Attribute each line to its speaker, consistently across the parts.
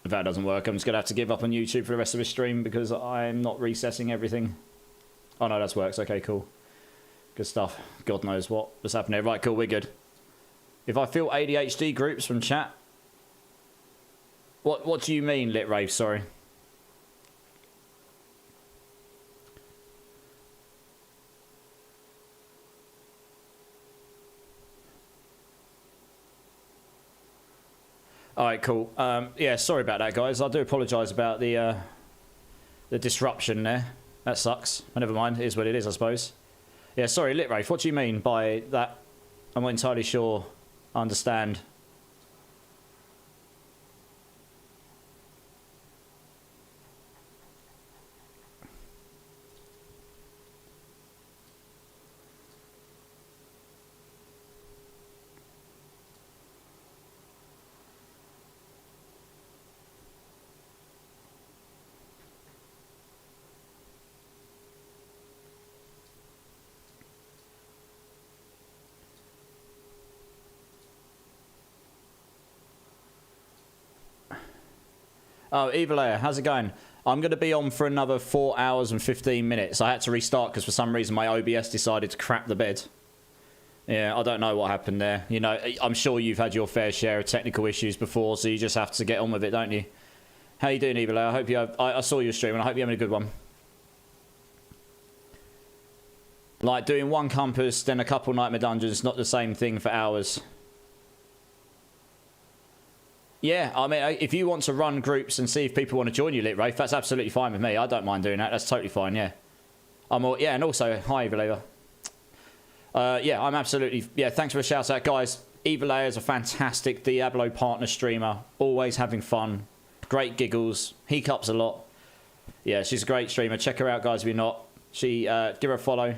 Speaker 1: If that doesn't work, I'm just going to have to give up on YouTube for the rest of the stream because I'm not recessing everything. Oh no, that works. Okay, cool. Good stuff. God knows what's happening. Right, cool, we're good. If I feel ADHD groups from chat... What do you mean, Lit Rave? Sorry. Alright, cool. Yeah, sorry about that, guys. I do apologise about the disruption there. That sucks. But never mind. It is what it is, I suppose. Yeah, sorry, Lit Rave. What do you mean by that? I'm not entirely sure I understand. Oh, Evilaya, how's it going? I'm going to be on for another 4 hours and 15 minutes. I had to restart because for some reason my OBS decided to crap the bed. Yeah, I don't know what happened there. You know, I'm sure you've had your fair share of technical issues before, so you just have to get on with it, don't you? How you doing, Evilaya? I hope you have... I saw your stream and I hope you're having a good one. Like, doing one compass, then a couple nightmare dungeons, not the same thing for hours. Yeah, I mean, if you want to run groups and see if people want to join you, Lit Rafe, that's absolutely fine with me. I don't mind doing that. That's totally fine, yeah. Yeah, and also, hi, Evilaya. Yeah, I'm absolutely... Yeah, thanks for the shout-out, guys. Evilaya is a fantastic Diablo partner streamer. Always having fun. Great giggles. Hiccups a lot. Yeah, she's a great streamer. Check her out, guys, if you're not. Give her a follow.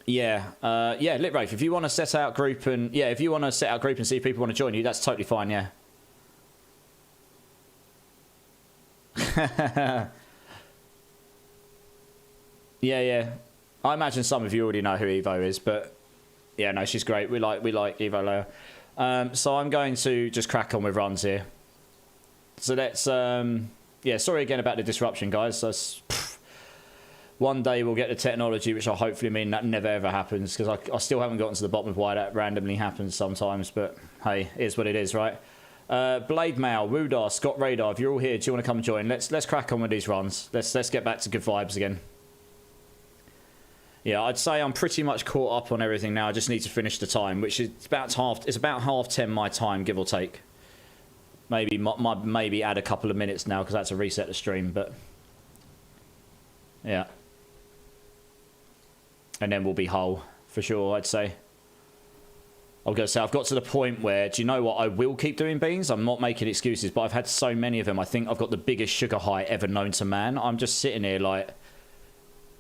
Speaker 1: Yeah, Lit Rafe, if you want to set out group and... Yeah, if you want to set out group and see if people want to join you, that's totally fine, yeah. Yeah. I imagine some of you already know who Evo is, but... Yeah, no, she's great. We like Evo Leo. So I'm going to just crack on with runs here. So let's... Yeah, sorry again about the disruption, guys. One day we'll get the technology, which will hopefully mean that never ever happens, because I still haven't gotten to the bottom of why that randomly happens sometimes, but hey, it is what it is, right? Blade Mail, Woodar, Scott Radar, if you're all here, do you want to come and join? Let's crack on with these runs. Let's get back to good vibes again. Yeah, I'd say I'm pretty much caught up on everything now. I just need to finish the time, which is about half 10 my time, give or take. Maybe add a couple of minutes now because that's a reset the stream, but yeah. And then we'll be whole, for sure, I'd say. I'm going to say, I've got to the point where, do you know what, I will keep doing beans. I'm not making excuses, but I've had so many of them. I think I've got the biggest sugar high ever known to man. I'm just sitting here like,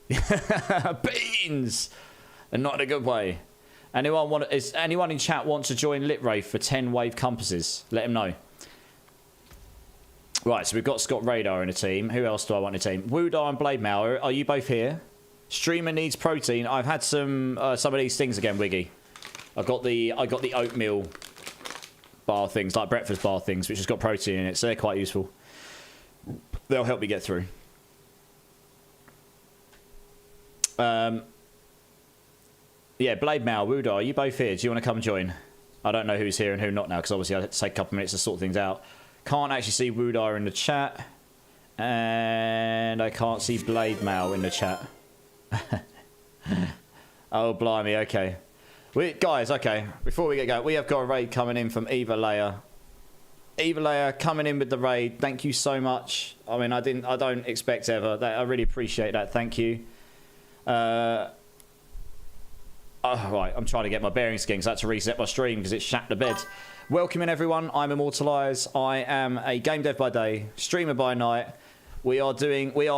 Speaker 1: beans! And not in a good way. Is anyone in chat want to join Lit Rafe for 10 wave compasses? Let him know. Right, so we've got Scott Radar in the team. Who else do I want in the team? Woodar and Blade Mail, are you both here? Streamer needs protein. I've had some of these things again, Wiggy. I got the oatmeal bar things, like breakfast bar things, which has got protein in it, so they're quite useful. They'll help me get through. Yeah, Blade Mail, Woodar, are you both here? Do you want to come join? I don't know who's here and who not now, because obviously I had to take a couple of minutes to sort things out. Can't actually see Woodar in the chat. And I can't see Blade Mail in the chat. Oh, blimey, okay. Guys, okay, before we get going, we have got a raid coming in from Eva Leia. Eva Leia coming in with the raid. Thank you so much. I mean, I don't expect ever. I really appreciate that. Thank you. Oh, right, I'm trying to get my bearings again because I had to reset my stream because it shat the bed. Welcome in, everyone. I'm Immortalize. I am a game dev by day, streamer by night. We are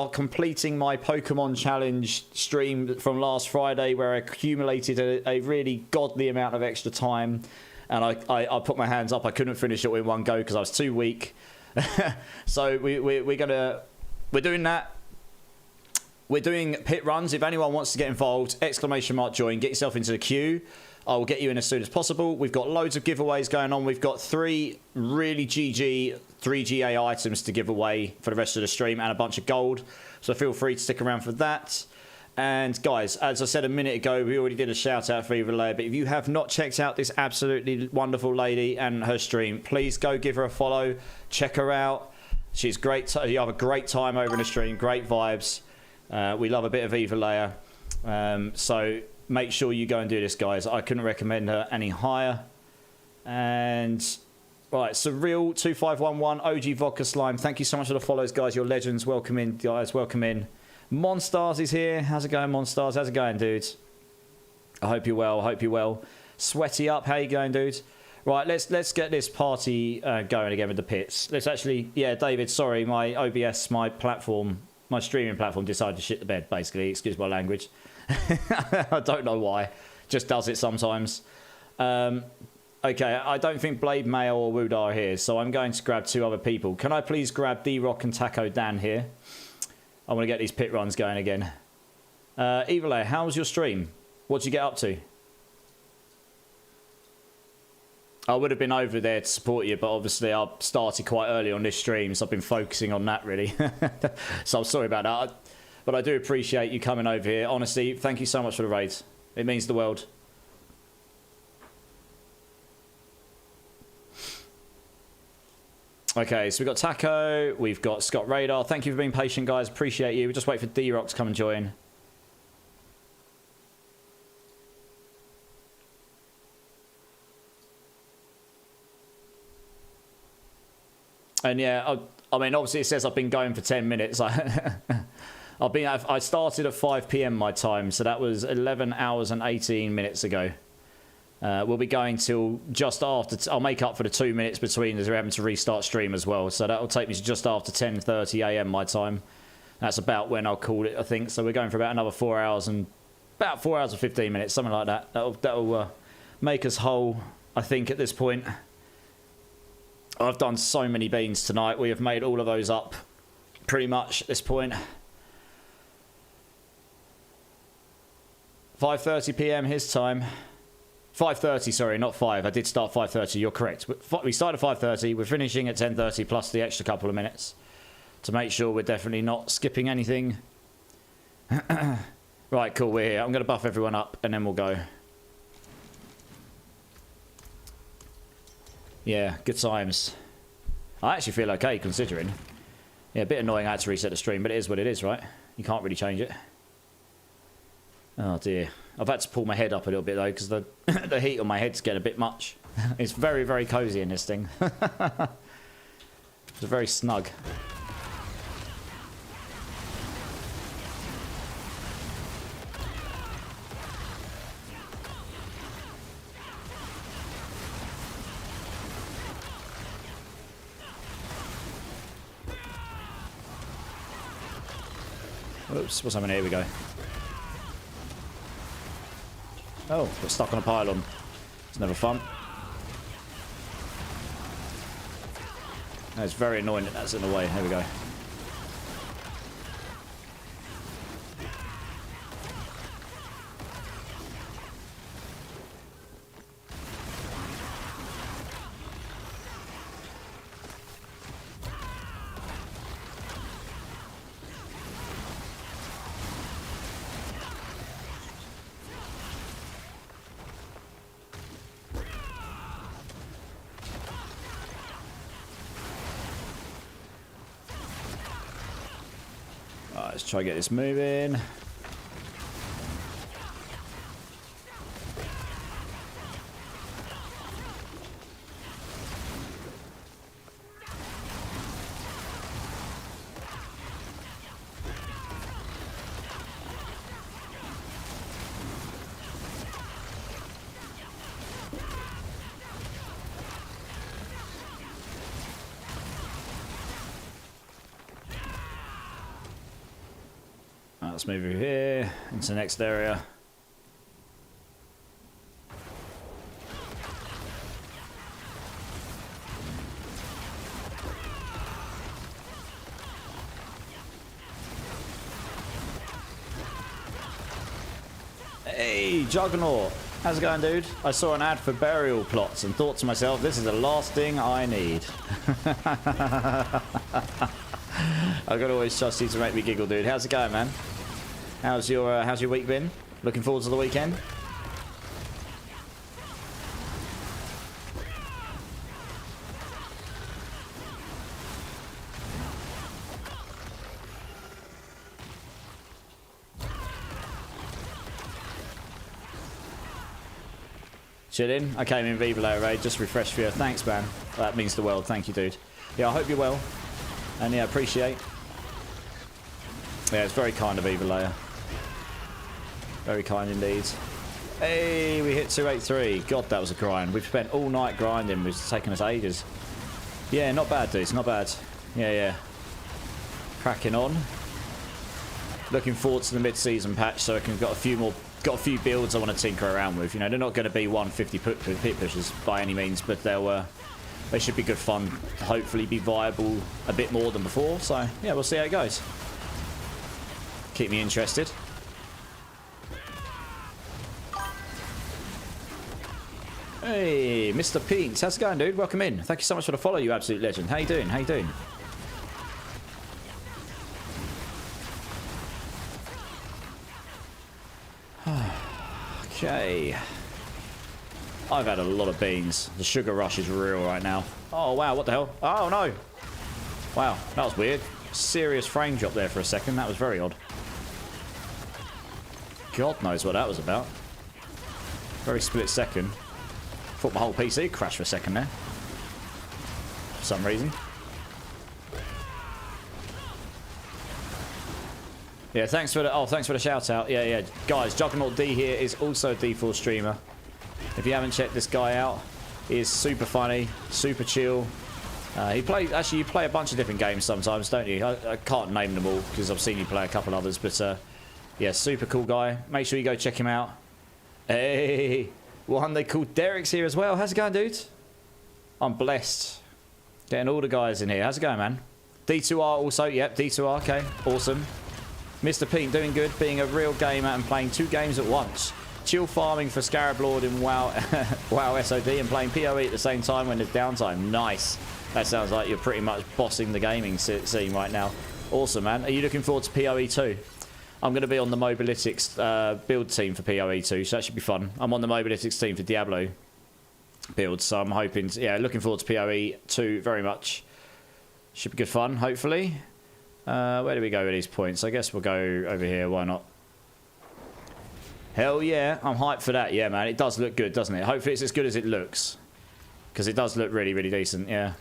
Speaker 1: completing my Pokemon challenge stream from last Friday, where I accumulated a really godly amount of extra time, and I put my hands up. I couldn't finish it in one go because I was too weak. So we're doing that. We're doing pit runs. If anyone wants to get involved, !join, get yourself into the queue. I will get you in as soon as possible. We've got loads of giveaways going on. We've got 3 really GG 3GA items to give away for the rest of the stream and a bunch of gold. So feel free to stick around for that. And guys, as I said a minute ago, we already did a shout out for Eva Leia, but if you have not checked out this absolutely wonderful lady and her stream, please go give her a follow. Check her out. She's great. You have a great time over in the stream. Great vibes. We love a bit of Eva Leia. So make sure you go and do this, guys. I couldn't recommend her any higher. And right, Surreal 2511 OG Vodka Slime. Thank you so much for the follows, guys. You're legends. Welcome in, guys. Welcome in. Monstars is here. How's it going, Monstars? How's it going, dudes? I hope you're well. I hope you're well. Sweaty up. How you going, dudes? Right, let's get this party going again with the pits. Let's actually, yeah, David. Sorry, my OBS, my platform, my streaming platform decided to shit the bed. Basically, excuse my language. I don't know why. Just does it sometimes. Okay, I don't think Blade Mail or Wuda are here, so I'm going to grab 2 other people. Can I please grab D-Rock and Taco Dan here? I want to get these pit runs going again. Evil, how was your stream? What did you get up to? I would have been over there to support you, but obviously I started quite early on this stream, so I've been focusing on that, really. So I'm sorry about that. But I do appreciate you coming over here. Honestly, thank you so much for the raid. It means the world. Okay, so we've got Taco. We've got Scott Radar. Thank you for being patient, guys. Appreciate you. We'll just wait for D-Rock to come and join. And yeah, I mean, obviously it says I've been going for 10 minutes. I started at 5 p.m. my time, so that was 11 hours and 18 minutes ago. We'll be going till just after. I'll make up for the 2 minutes between as we're having to restart stream as well. So that will take me to just after 10:30 a.m. my time. That's about when I'll call it, I think. So we're going for about another 4 hours and about 4 hours and 15 minutes, something like that. That'll make us whole, I think, at this point. I've done so many beans tonight. We have made all of those up pretty much at this point. 5:30 p.m. his time. 5:30, sorry, not 5. I did start 5:30. You're correct. We started at 5:30. We're finishing at 10:30 plus the extra couple of minutes to make sure we're definitely not skipping anything. Right, cool. We're here. I'm going to buff everyone up and then we'll go. Yeah, good times. I actually feel okay considering. Yeah, a bit annoying I had to reset the stream, but it is what it is, right? You can't really change it. Oh dear. I've had to pull my head up a little bit though, because the heat on my head's getting a bit much. It's very, very cozy in this thing. It's very snug. Oops, what's happening? Here we go. Oh, we're stuck on a pylon. It's never fun. It's very annoying that that's in the way. Here we go. Let's try to get this moving. Let's move over here into the next area. Hey, Juggernaut. How's it going, dude? I saw an ad for burial plots and thought to myself, this is the last thing I need. I've got to always trust you to make me giggle, dude. How's it going, man? How's your week been? Looking forward to the weekend? Chilling. I came in Viva Layer Raid, just refreshed for you. Thanks, man. That means the world. Thank you, dude. Yeah, I hope you're well. And yeah, appreciate. Yeah, it's very kind of Viva Layer. Very kind indeed. Hey, we hit 283. God, that was a grind. We've spent all night grinding. It's taken us ages. Yeah, not bad, dudes. Not bad. Yeah, yeah. Cracking on. Looking forward to the mid-season patch so I can got a few builds I want to tinker around with. You know, they're not going to be 150 pit pushers by any means, but they should be good fun. Hopefully be viable a bit more than before. So, yeah, we'll see how it goes. Keep me interested. Hey, Mr. Pete. How's it going, dude? Welcome in. Thank you so much for the follow, you absolute legend. How you doing? How you doing? Okay. I've had a lot of beans. The sugar rush is real right now. Oh, wow. What the hell? Oh, no. Wow. That was weird. Serious frame drop there for a second. That was very odd. God knows what that was about. Very split second. Thought my whole PC crashed for a second there. For some reason. Yeah, thanks for the shout out. Yeah, yeah. Guys, Juggernaut D here is also a D4 streamer. If you haven't checked this guy out, he is super funny, super chill. You play a bunch of different games sometimes, don't you? I can't name them all because I've seen you play a couple others, but yeah, super cool guy. Make sure you go check him out. Hey, one they called Derek's here as well. How's it going, dude? I'm blessed. Getting all the guys in here. How's it going, man? D2R also. Yep, D2R. Okay, awesome. Mr. Pete doing good, being a real gamer and playing 2 games at once. Chill farming for Scarab Lord in WoW, WoW SOD and playing PoE at the same time when there's downtime. Nice. That sounds like you're pretty much bossing the gaming scene right now. Awesome, man. Are you looking forward to PoE 2? I'm going to be on the Mobalytics build team for PoE 2, so that should be fun. I'm on the Mobalytics team for Diablo build, so I'm hoping to, yeah, looking forward to PoE 2 very much. Should be good fun, hopefully. Where do we go with these points? I guess we'll go over here. Why not? Hell yeah. I'm hyped for that. Yeah, man. It does look good, doesn't it? Hopefully it's as good as it looks. Because it does look really, really decent. Yeah.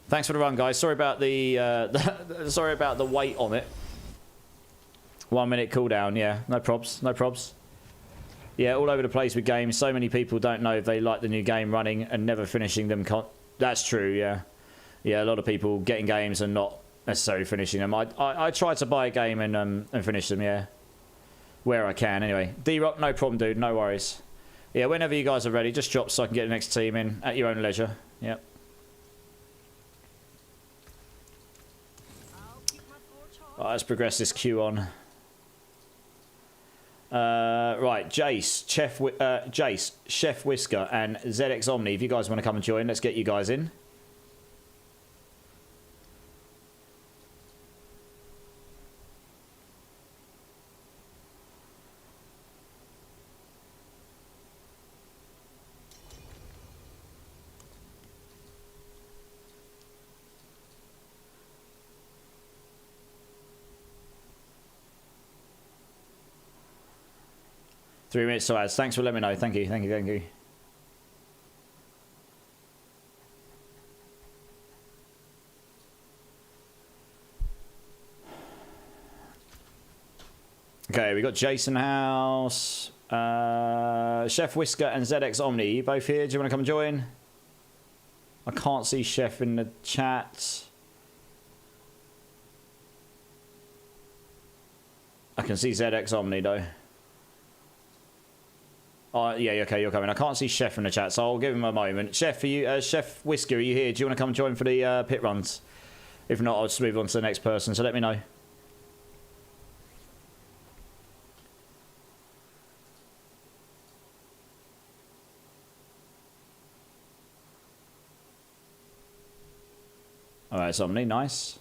Speaker 1: Thanks for the run, guys. Sorry about the sorry about the wait on it. 1 minute cooldown. Yeah. No probs. No probs. Yeah, all over the place with games. So many people don't know if they like the new game running and never finishing them. That's true, yeah. Yeah, a lot of people getting games and not necessarily finishing them. I try to buy a game and finish them, yeah. Where I can, anyway. D-Rock, no problem, dude. No worries. Yeah, whenever you guys are ready, just drop so I can get the next team in at your own leisure. Yep. Right, let's progress this queue on. Right, Jace, Chef Whisker, and ZX Omni. If you guys want to come and join, let's get you guys in. Three minutes to ads. Thanks for letting me know. Thank you. Thank you. Thank you. Okay, we got Jason House, Chef Whisker, and ZX Omni. You both here? Do you want to come and join? I can't see Chef in the chat. I can see ZX Omni though. Yeah, okay, you're coming. I can't see Chef in the chat, so I'll give him a moment. Chef, are you, Chef Whisker, are you here? Do you want to come and join for the pit runs? If not, I'll just move on to the next person, so let me know. Alright, Somni, nice.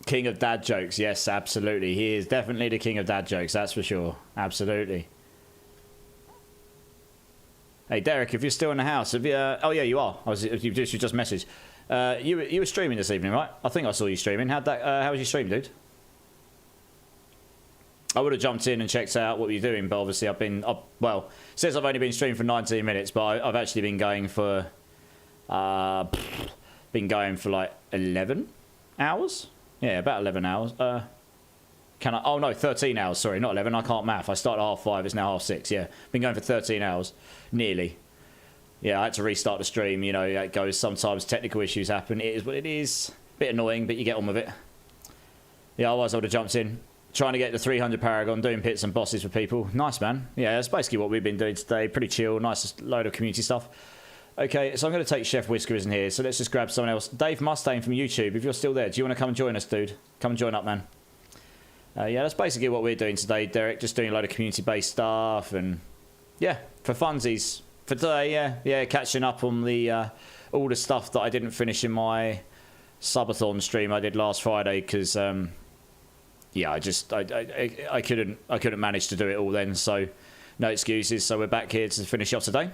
Speaker 1: King of dad jokes, yes, absolutely. He is definitely the king of dad jokes, that's for sure. Absolutely. Hey, Derek, if you're still in the house, have you, oh yeah, you are. You just messaged. You were streaming this evening, right? I think I saw you streaming. How was your stream, dude? I would have jumped in and checked out what you're doing, but obviously I've been up. Well, since I've only been streaming for 19 minutes, but I've actually been going for like 11 hours. Yeah, about 11 hours. Can I? Oh no, 13 hours. Sorry, not 11. I can't math. I started at 5:30. It's now 6:30. Yeah, been going for 13 hours, nearly. Yeah, I had to restart the stream. You know, it goes. Sometimes technical issues happen. It is what it is. Bit annoying, but you get on with it. Yeah, otherwise I would have jumped in, trying to get the 300 Paragon, doing pits and bosses for people. Nice, man. Yeah, that's basically what we've been doing today. Pretty chill. Nice load of community stuff. Okay, so I'm going to take Chef Whiskers in here, so let's just grab someone else. Dave Mustaine from YouTube, if you're still there, do you want to come and join us, dude? Come and join up, man. Yeah, that's basically what we're doing today, Derek. Just doing a load of community-based stuff, and yeah, for funsies. For today, yeah, catching up on the all the stuff that I didn't finish in my subathon stream I did last Friday, because yeah, I couldn't manage to do it all then, so no excuses. So we're back here to finish off today.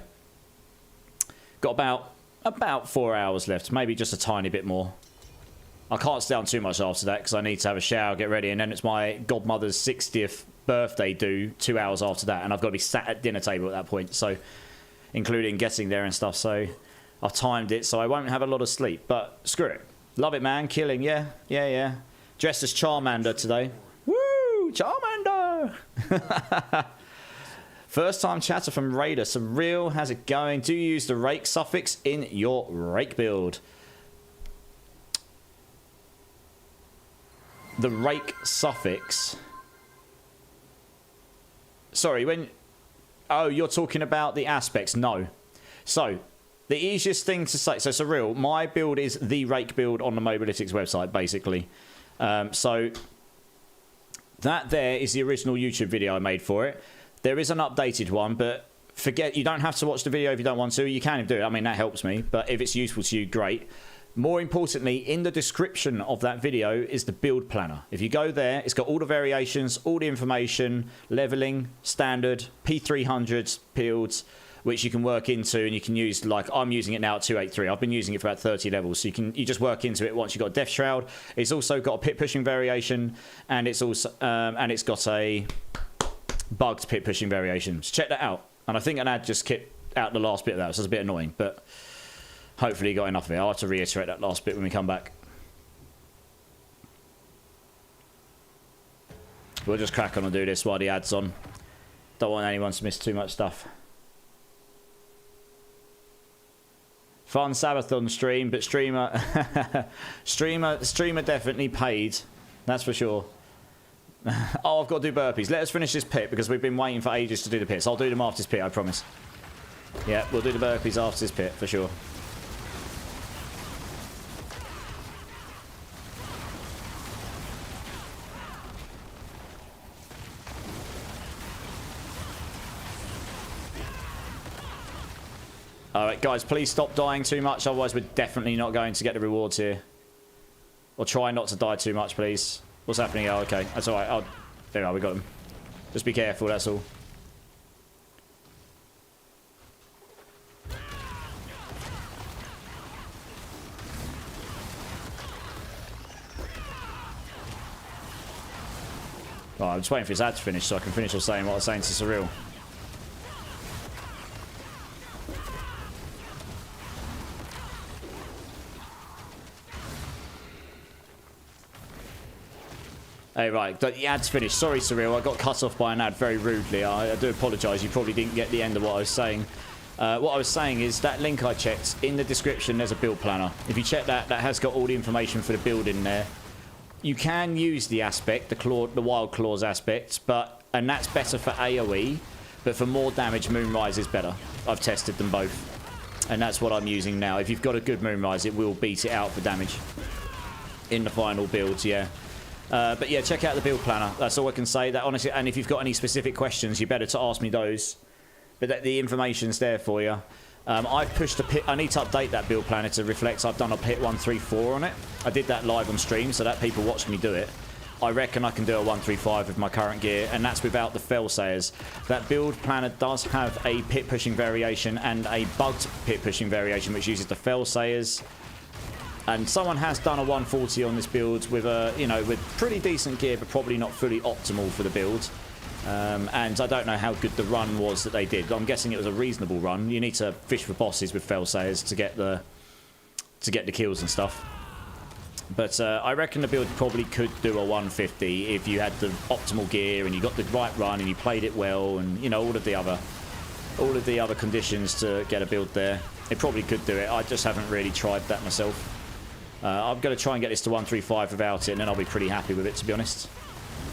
Speaker 1: Got about 4 hours left, maybe just a tiny bit more. I can't stay on too much after that because I need to have a shower, get ready, and then it's my godmother's 60th birthday due 2 hours after that, and I've got to be sat at dinner table at that point, so including getting there and stuff. So I've timed it, so I won't have a lot of sleep, but screw it. Love it, man. Killing, yeah. Dressed as Charmander today. Woo! Charmander! First time chatter from Raider. Surreal, how's it going? Do you use the Rake suffix in your Rake build? The Rake suffix. Sorry, when... Oh, you're talking about the aspects. No. So, the easiest thing to say... So, Surreal, my build is the Rake build on the Mobalytics website, basically. So, that there is the original YouTube video I made for it. There is an updated one, but forget, you don't have to watch the video if you don't want to. You can do it. I mean, that helps me. But if it's useful to you, great. More importantly, in the description of that video is the build planner. If you go there, it's got all the variations, all the information, leveling, standard, P300s, builds, which you can work into, and you can use, like, I'm using it now at 283. I've been using it for about 30 levels, so you just work into it once you've got Death Shroud. It's also got a pit pushing variation, and it's also it's got a bugged pit pushing variation. So check that out. And I think an ad just kicked out the last bit of that, so it's a bit annoying, but hopefully you got enough of it. I'll have to reiterate that last bit when we come back. We'll just crack on and do this while the ad's on. Don't want anyone to miss too much stuff. Fun Sabathon stream, but streamer definitely paid. That's for sure. Oh, I've got to do burpees. Let us finish this pit because we've been waiting for ages to do the pits. I'll do them after this pit, I promise. Yeah, we'll do the burpees after this pit for sure. Alright, guys, please stop dying too much, otherwise we're definitely not going to get the rewards here. Or try not to die too much, please. What's happening? Oh, okay. That's alright. Oh, there we are, we got them. Just be careful, that's all. Oh, I'm just waiting for his ad to finish so I can finish off saying what I was saying to Surreal. Hey, right, the ad's finished. Sorry, Surreal, I got cut off by an ad very rudely. I do apologise. You probably didn't get the end of what I was saying. What I was saying is that link I checked, in the description there's a build planner. If you check that, that has got all the information for the build in there. You can use the aspect, the Wild Claws aspect, and that's better for AoE. But for more damage, Moonrise is better. I've tested them both. And that's what I'm using now. If you've got a good Moonrise, it will beat it out for damage. In the final builds, yeah. But yeah, check out the build planner. That's all I can say. That honestly, and if you've got any specific questions, you better to ask me those. But the information's there for you. I've pushed a pit. I need to update that build planner to reflect. I've done a pit 134 on it. I did that live on stream, so that people watched me do it. I reckon I can do a 135 with my current gear, and that's without the Fellsayers. That build planner does have a pit pushing variation and a bugged pit pushing variation, which uses the Fellsayers. And someone has done a 140 on this build with a, you know, with pretty decent gear, but probably not fully optimal for the build. And I don't know how good the run was that they did. I'm guessing it was a reasonable run. You need to fish for bosses with Fellsayers to get the kills and stuff. But I reckon the build probably could do a 150 if you had the optimal gear and you got the right run and you played it well, and you know, all of the other conditions to get a build there. It probably could do it. I just haven't really tried that myself. I'm going to try and get this to 135 without it, and then I'll be pretty happy with it, to be honest.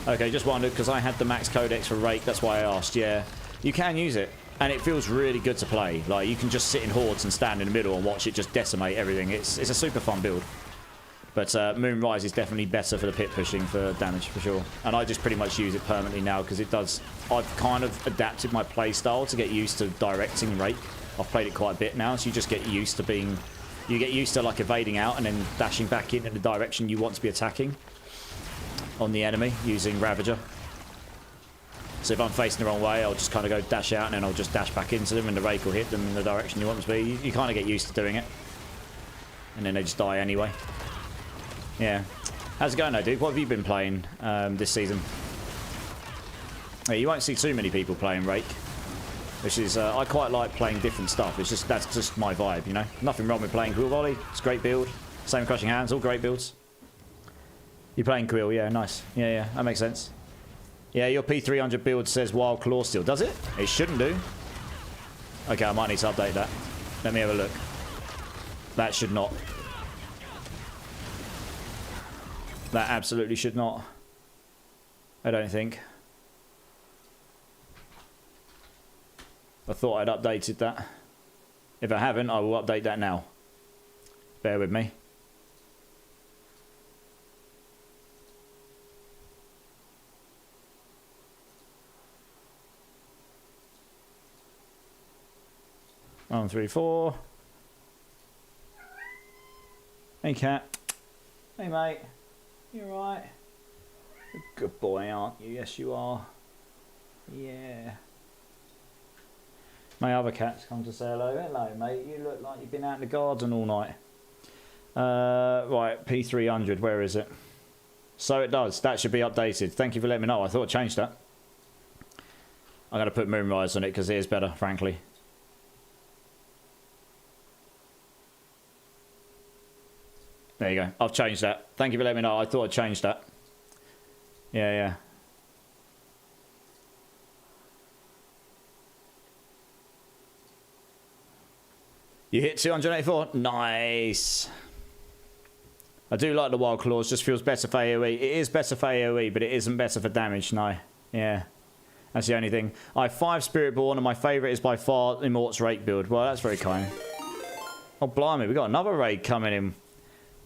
Speaker 1: Okay, just wondered, because I had the max codex for Rake, that's why I asked. Yeah, you can use it, and it feels really good to play. Like, you can just sit in hordes and stand in the middle and watch it just decimate everything. It's a super fun build. But Moonrise is definitely better for the pit pushing for damage, for sure. And I just pretty much use it permanently now, because it does... I've kind of adapted my play style to get used to directing Rake. I've played it quite a bit now, so you just get used to being... You get used to, like, evading out and then dashing back in the direction you want to be attacking on the enemy using Ravager. So if I'm facing the wrong way, I'll just kind of go dash out and then I'll just dash back into them and the Rake will hit them in the direction you want them to be. You kind of get used to doing it. And then they just die anyway. Yeah. How's it going though, dude? What have you been playing this season? Yeah, you won't see too many people playing Rake. Which is, I quite like playing different stuff. It's just, that's just my vibe, you know? Nothing wrong with playing Quill Volley. It's a great build. Same Crushing Hands, all great builds. You're playing Quill, yeah, nice. Yeah, that makes sense. Yeah, your P300 build says Wild Claw still. Does it? It shouldn't do. Okay, I might need to update that. Let me have a look. That should not. That absolutely should not. I don't think. I thought I'd updated that. If I haven't, I will update that now. Bear with me. One, three, four. Hey, cat. Hey, mate. You alright? You're a good boy, aren't you? Yes, you are. Yeah. My other cat's come to say hello. Hello, mate. You look like you've been out in the garden all night. Right, P300. Where is it? So it does. That should be updated. Thank you for letting me know. I thought I changed that. I'm going to put Moonrise on it because it is better, frankly. There you go. I've changed that. Thank you for letting me know. I thought I changed that. Yeah. You hit 284. Nice. I do like the Wild Claws. Just feels better for AoE. It is better for AoE, but it isn't better for damage. No. Yeah. That's the only thing. I have 5 Spiritborn, and my favourite is by far Immort's Rake build. Well, that's very kind. Oh, blimey. We got another raid coming in.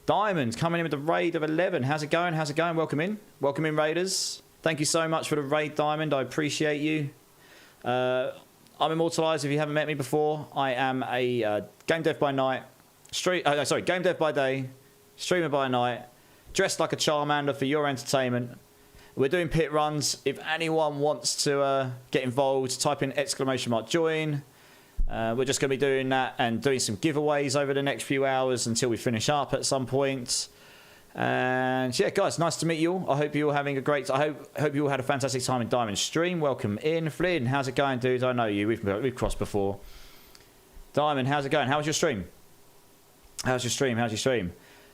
Speaker 1: Diamond coming in with the raid of 11. How's it going? How's it going? Welcome in. Welcome in, raiders. Thank you so much for the raid, Diamond. I appreciate you. I'm Immortalized if you haven't met me before. I am a game dev by night. Game dev by day. Streamer by night. Dressed like a Charmander for your entertainment. We're doing pit runs. If anyone wants to get involved, type in !join. We're just going to be doing that and doing some giveaways over the next few hours until we finish up at some point. And yeah, guys, nice to meet you all. I hope you're all having a great... I hope you all had a fantastic time in Diamond stream. Welcome in. Flynn, how's it going, dude? I know you. We've crossed before. Diamond, how's it going? How was your stream? How's your stream?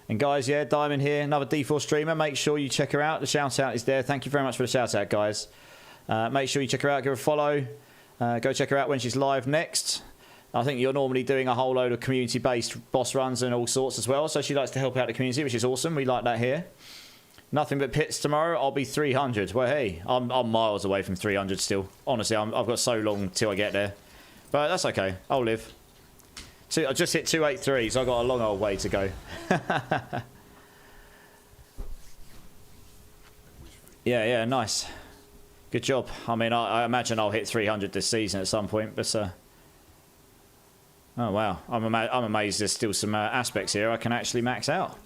Speaker 1: And guys, yeah, Diamond here, another D4 streamer. Make sure you check her out. The shout out is there. Thank you very much for the shout out, guys. Make sure you check her out. Give her a follow. Go check her out when she's live next. I think you're normally doing a whole load of community-based boss runs and all sorts as well. So she likes to help out the community, which is awesome. We like that here. Nothing but pits tomorrow. I'll be 300. Well, hey, I'm miles away from 300 still. Honestly, I've got so long till I get there. But that's okay. I'll live. I just hit 283, so I've got a long old way to go. Yeah, nice. Good job. I mean, I imagine I'll hit 300 this season at some point, but... Oh, wow. I'm amazed there's still some aspects here I can actually max out.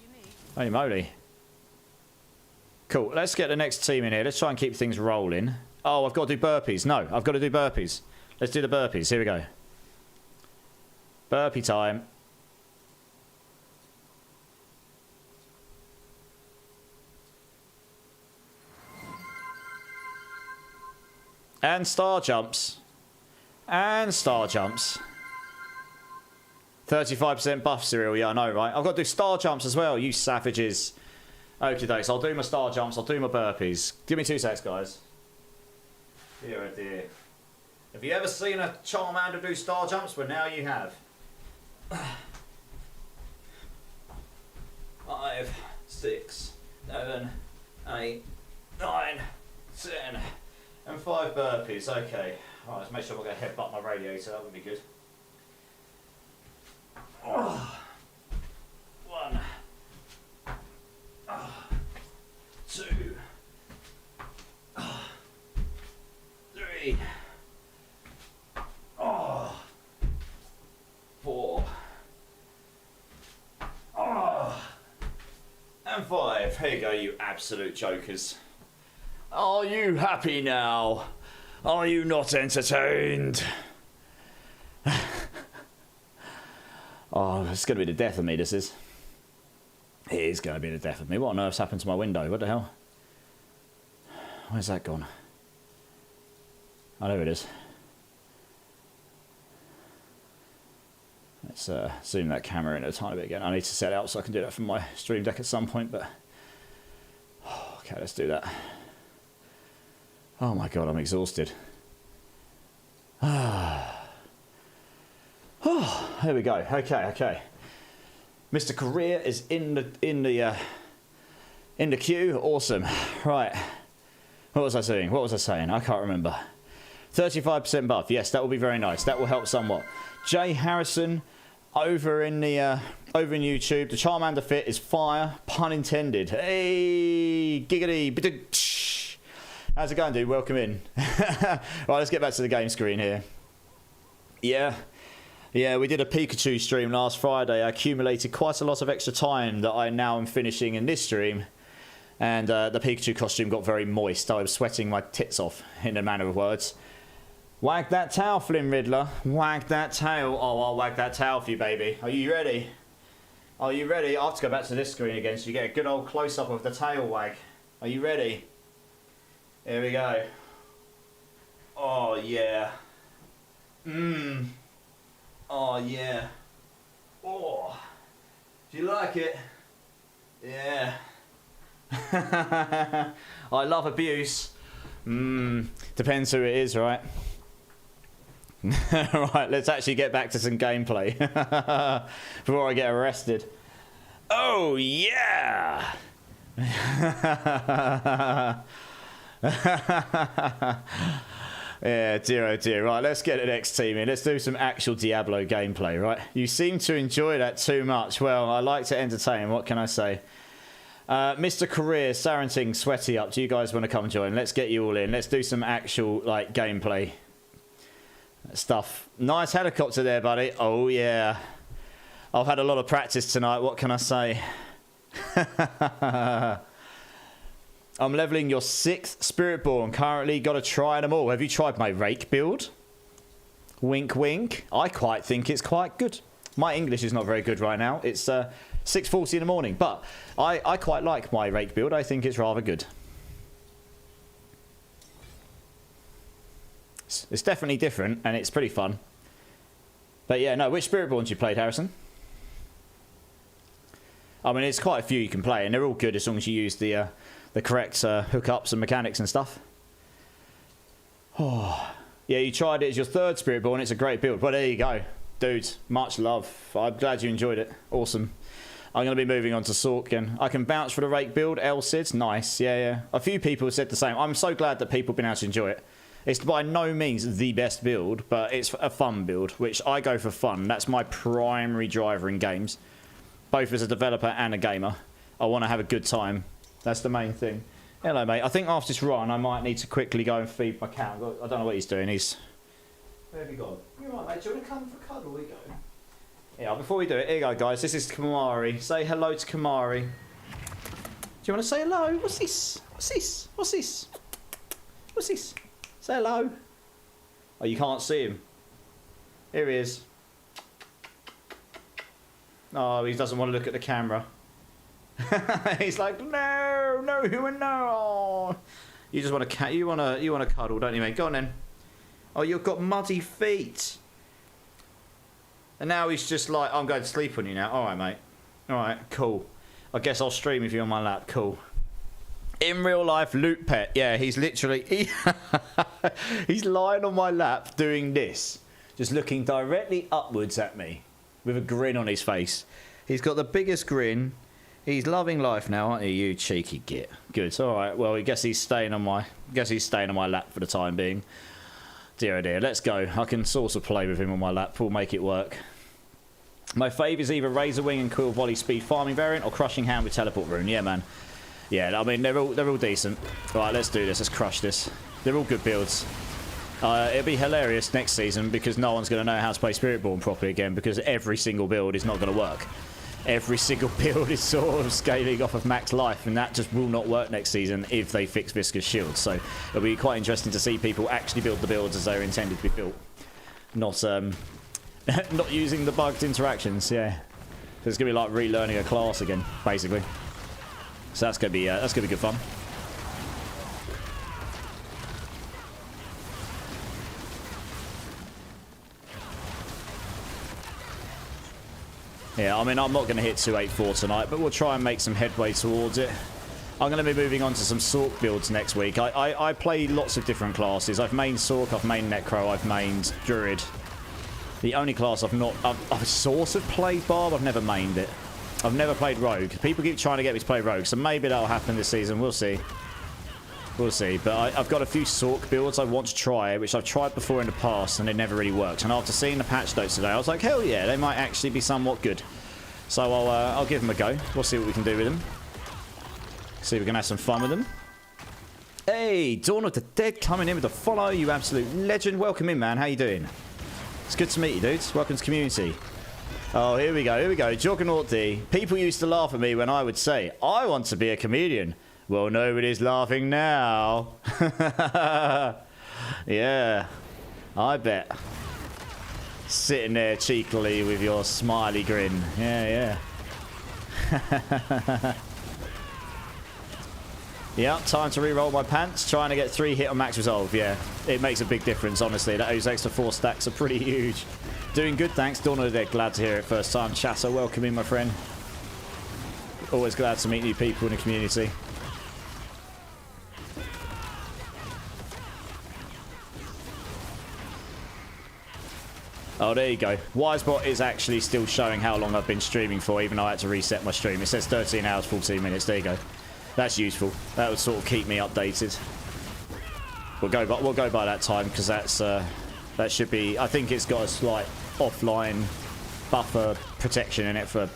Speaker 1: Holy moly. Cool. Let's get the next team in here. Let's try and keep things rolling. Oh, I've got to do burpees. No, I've got to do burpees. Let's do the burpees. Here we go. Burpee time. And star jumps. And star jumps. 35% buff, Cyril. Yeah, I know, right? I've got to do star jumps as well, you savages. Okay, dokes. I'll do my star jumps. I'll do my burpees. Give me 2 secs, guys. Dear, oh dear. Have you ever seen a Charmander do star jumps? Well, now you have. 5, 6, 7, 8, 9, 10, and 5 burpees. Okay. Alright, let's make sure I'm not going to headbutt my radiator. That would be good. 1, 2, 3, 4, and 5. Here you go, you absolute jokers. Are you happy now? Are you not entertained? Oh, it's going to be the death of me, this is. It is going to be the death of me. What on earth's happened to my window? What the hell? Where's that gone? Oh, there it is. Let's zoom that camera in a tiny bit again. I need to set it up so I can do that from my stream deck at some point, but... Okay, let's do that. Oh my god, I'm exhausted. Oh, here we go. Okay. Mr. Career is in the queue. Awesome. Right. What was I saying? I can't remember. 35% buff. Yes, that will be very nice. That will help somewhat. Jay Harrison over in YouTube. The Charmander fit is fire. Pun intended. Hey, giggity. How's it going, dude? Welcome in. Right, let's get back to the game screen here. Yeah, we did a Pikachu stream last Friday. I accumulated quite a lot of extra time that I now am finishing in this stream. And the Pikachu costume got very moist. I was sweating my tits off, in a manner of words. Wag that tail, Flynn Riddler. Wag that tail. Oh, I'll wag that tail for you, baby. Are you ready? Are you ready? I have to go back to this screen again so you get a good old close-up of the tail wag. Are you ready? Here we go. Oh, yeah. Oh, yeah. Oh. Do you like it? Yeah. I love abuse. Depends who it is, right? Right, let's actually get back to some gameplay before I get arrested. Oh, yeah! Yeah, dear oh dear. Right, let's get the next team in. Let's do some actual Diablo gameplay, right? You seem to enjoy that too much. Well, I like to entertain. What can I say? Mr. Career, Sarenting, Sweaty Up. Do you guys want to come join? Let's get you all in. Let's do some actual, like, gameplay stuff. Nice helicopter there, buddy. Oh, yeah. I've had a lot of practice tonight. What can I say? I'm leveling your 6th Spiritborn. Currently got to try them all. Have you tried my Rake build? Wink, wink. I quite think it's quite good. My English is not very good right now. It's 6:40 in the morning. But I quite like my Rake build. I think it's rather good. It's definitely different, and it's pretty fun. But yeah, no, which Spiritborns you played, Harrison? I mean, it's quite a few you can play, and they're all good as long as you use the correct hookups and mechanics and stuff. Oh, yeah, you tried it as your 3rd Spiritborn. It's a great build. Well, there you go. Dudes, much love. I'm glad you enjoyed it. Awesome. I'm going to be moving on to Sork again. I can vouch for the Rake build. Elsid, nice. Yeah, yeah. A few people have said the same. I'm so glad that people have been able to enjoy it. It's by no means the best build, but it's a fun build, which I go for fun. That's my primary driver in games, both as a developer and a gamer. I want to have a good time. That's the main thing. Hello, mate. I think after this run, I might need to quickly go and feed my cat. I don't know what he's doing. He's... Where have you gone? You all right, mate? Do you want to come for a cuddle? Here you go. Yeah, before we do it, here you go, guys. This is Kamari. Say hello to Kamari. Do you want to say hello? What's this? What's this? What's this? What's this? Say hello. Oh, you can't see him. Here he is. Oh, he doesn't want to look at the camera. He's like, no, no, no. You just want to you want to cuddle, don't you, mate? Go on then. Oh, you've got muddy feet. And now he's just like, I'm going to sleep on you now. All right, mate. All right, cool. I guess I'll stream with you on my lap. Cool. In real life, Loot Pet. Yeah, he's literally... he's lying on my lap doing this. Just looking directly upwards at me with a grin on his face. He's got the biggest grin. He's loving life now, aren't you, you cheeky git? Good. All right. Well, I guess he's staying on my lap for the time being. Dear oh dear. Let's go. I can sort of play with him on my lap. We'll make it work. My fave is either Razor Wing and Quill Volley Speed Farming variant or Crushing Hand with Teleport Rune. Yeah, man. Yeah, I mean, they're all decent. All right, let's do this. Let's crush this. They're all good builds. It'll be hilarious next season because no one's going to know how to play Spiritborn properly again because every single build is not going to work. Every single build is sort of scaling off of max life, and that just will not work next season if they fix Viscous Shields. So it'll be quite interesting to see people actually build the builds as they're intended to be built. Not not using the bugged interactions, yeah. So it's going to be like relearning a class again, basically. So that's going to be good fun. Yeah, I mean, I'm not going to hit 284 tonight, but we'll try and make some headway towards it. I'm going to be moving on to some Sork builds next week. I play lots of different classes. I've mained Sork, I've mained Necro, I've mained Druid. The only class I've sort of played Barb, I've never mained it. I've never played Rogue. People keep trying to get me to play Rogue, so maybe that'll happen this season. We'll see. We'll see. But I've got a few Sork builds I want to try, which I've tried before in the past, and it never really worked. And after seeing the patch notes today, I was like, hell yeah, they might actually be somewhat good. So I'll give them a go. We'll see what we can do with them. See if we can have some fun with them. Hey, Dawn of the Dead coming in with a follow. You absolute legend. Welcome in, man. How you doing? It's good to meet you, dudes. Welcome to community. Oh, here we go. Here we go. Juggernaut D. People used to laugh at me when I would say, I want to be a comedian. Well, nobody's laughing now. Yeah, I bet. Sitting there cheekily with your smiley grin. Yeah, yeah. Yeah, time to re-roll my pants. Trying to get 3 hit on max resolve. Yeah, it makes a big difference, honestly. Those extra 4 stacks are pretty huge. Doing good, thanks. Dawn of the Dead, glad to hear it first time. Chatter, welcome in, my friend. Always glad to meet new people in the community. Oh, there you go. Wisebot is actually still showing how long I've been streaming for, even though I had to reset my stream. It says 13 hours, 14 minutes. There you go. That's useful. That would sort of keep me updated. We'll go by that time because that should be. I think it's got a slight offline buffer protection in it for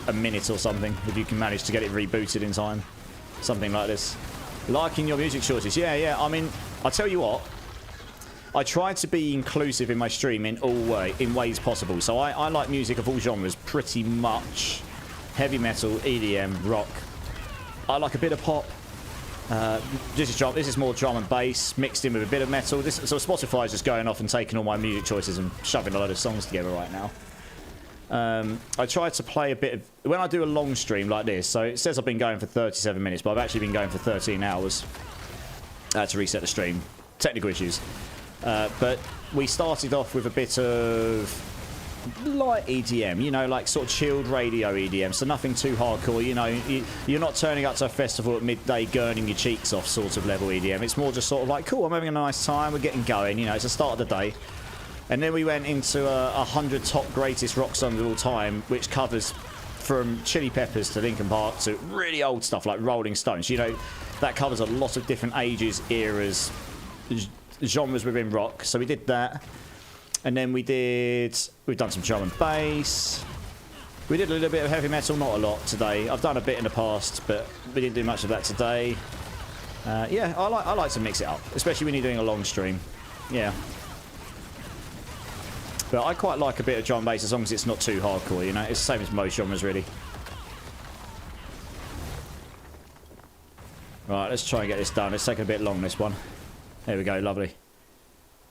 Speaker 1: a minute or something. If you can manage to get it rebooted in time, something like this. Liking your music choices, yeah. I mean, I'll tell you what. I try to be inclusive in my stream in ways possible. So I like music of all genres, pretty much. Heavy metal, EDM, rock. I like a bit of pop. This is more drum and bass mixed in with a bit of metal. So Spotify's just going off and taking all my music choices and shoving a load of songs together right now. I try to play a bit of... When I do a long stream like this, so it says I've been going for 37 minutes, but I've actually been going for 13 hours. I had to reset the stream. Technical issues. But we started off with a bit of light EDM, you know, like sort of chilled radio EDM, so nothing too hardcore, you know, you're not turning up to a festival at midday gurning your cheeks off sort of level EDM. It's more just sort of like, cool, I'm having a nice time, we're getting going, you know, it's the start of the day. And then we went into 100 top greatest rock songs of all time, which covers from Chili Peppers to Linkin Park to really old stuff like Rolling Stones. You know, that covers a lot of different ages, eras, genres within rock. So we did that. And then we've done some drum and bass. We did a little bit of heavy metal, not a lot today. I've done a bit in the past, but we didn't do much of that today. Yeah, I like to mix it up, especially when you're doing a long stream. Yeah. But I quite like a bit of drum and bass as long as it's not too hardcore, you know? It's the same as most genres, really. Right, let's try and get this done. It's taking a bit long, this one. There we go, lovely.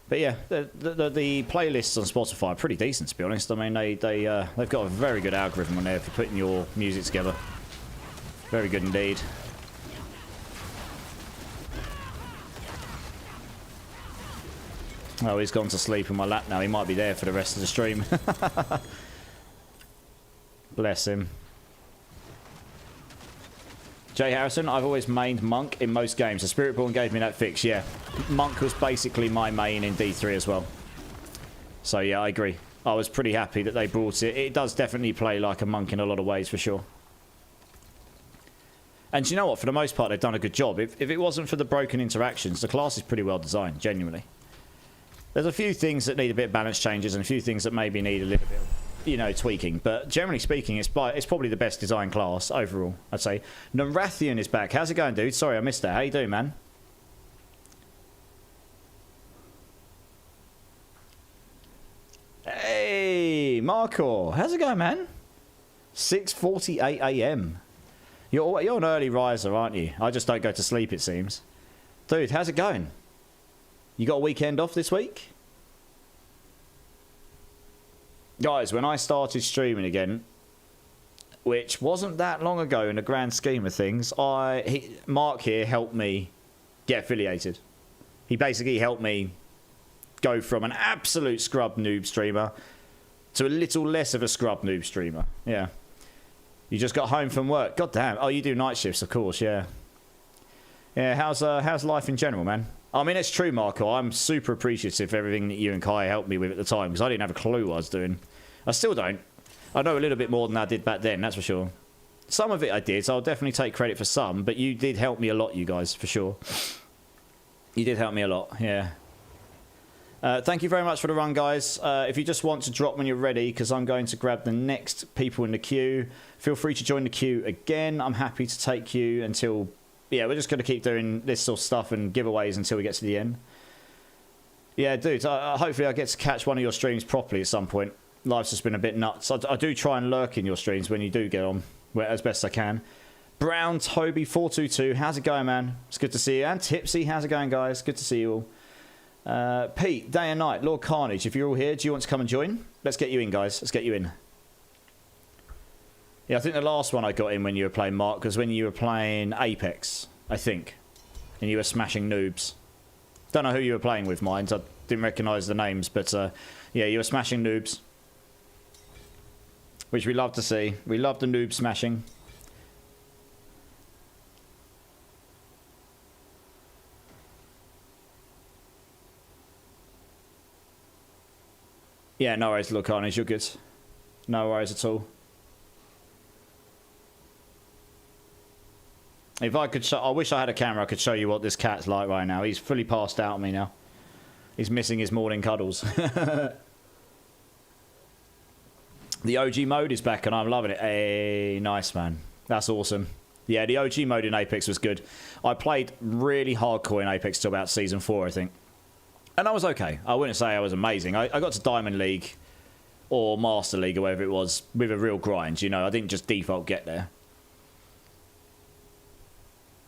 Speaker 1: But yeah, the playlists on Spotify are pretty decent, to be honest. I mean, they've got a very good algorithm on there for putting your music together. Very good indeed. Oh, he's gone to sleep in my lap now. He might be there for the rest of the stream. Bless him. Jay Harrison, I've always mained Monk in most games. The Spiritborn gave me that fix, yeah. Monk was basically my main in D3 as well. So yeah, I agree. I was pretty happy that they brought it. It does definitely play like a Monk in a lot of ways, for sure. And do you know what? For the most part, they've done a good job. If it wasn't for the broken interactions, the class is pretty well designed, genuinely. There's a few things that need a bit of balance changes and a few things that maybe need a little bit of, you know, tweaking. But generally speaking, it's probably the best design class overall, I'd say. Narathian is back. How's it going, dude? Sorry, I missed that. How you doing, man? Hey, Marco. How's it going, man? 6:48 a.m. You're an early riser, aren't you? I just don't go to sleep, it seems. Dude, how's it going? You got a weekend off this week? Guys, when I started streaming again, which wasn't that long ago in the grand scheme of things, Mark here helped me get affiliated. He basically helped me go from an absolute scrub noob streamer to a little less of a scrub noob streamer. Yeah. You just got home from work. God damn. Oh, you do night shifts, of course, yeah. Yeah, how's life in general, man? I mean, it's true, Marco. I'm super appreciative of everything that you and Kai helped me with at the time, because I didn't have a clue what I was doing. I still don't. I know a little bit more than I did back then, that's for sure. Some of it I did, so I'll definitely take credit for some, but you did help me a lot, you guys, for sure. You did help me a lot, yeah. Thank you very much for the run, guys. If you just want to drop when you're ready, because I'm going to grab the next people in the queue, feel free to join the queue again. I'm happy to take you until... Yeah, we're just going to keep doing this sort of stuff and giveaways until we get to the end. Yeah, dude, hopefully I get to catch one of your streams properly at some point. Life's just been a bit nuts. I do try and lurk in your streams when you do get on, as best I can. Brown Toby 422, how's it going, man? It's good to see you. And Tipsy, how's it going, guys? Good to see you all. Pete, Day and Night, Lord Carnage, if you're all here, do you want to come and join? Let's get you in, guys. Let's get you in. Yeah, I think the last one I got in when you were playing, Mark, was when you were playing Apex, I think. And you were smashing noobs. Don't know who you were playing with, mind. I didn't recognise the names, but yeah, you were smashing noobs. Which we love to see. We love the noob smashing. Yeah, no worries, look, Carnage, you're good. No worries at all. If I could show, I wish I had a camera I could show you what this cat's like right now. He's fully passed out on me now. He's missing his morning cuddles. The OG mode is back and I'm loving it. Hey, nice, man. That's awesome. Yeah, the OG mode in Apex was good. I played really hardcore in Apex till about Season 4, I think. And I was okay. I wouldn't say I was amazing. I got to Diamond League or Master League or whatever it was with a real grind, you know. I didn't just default get there.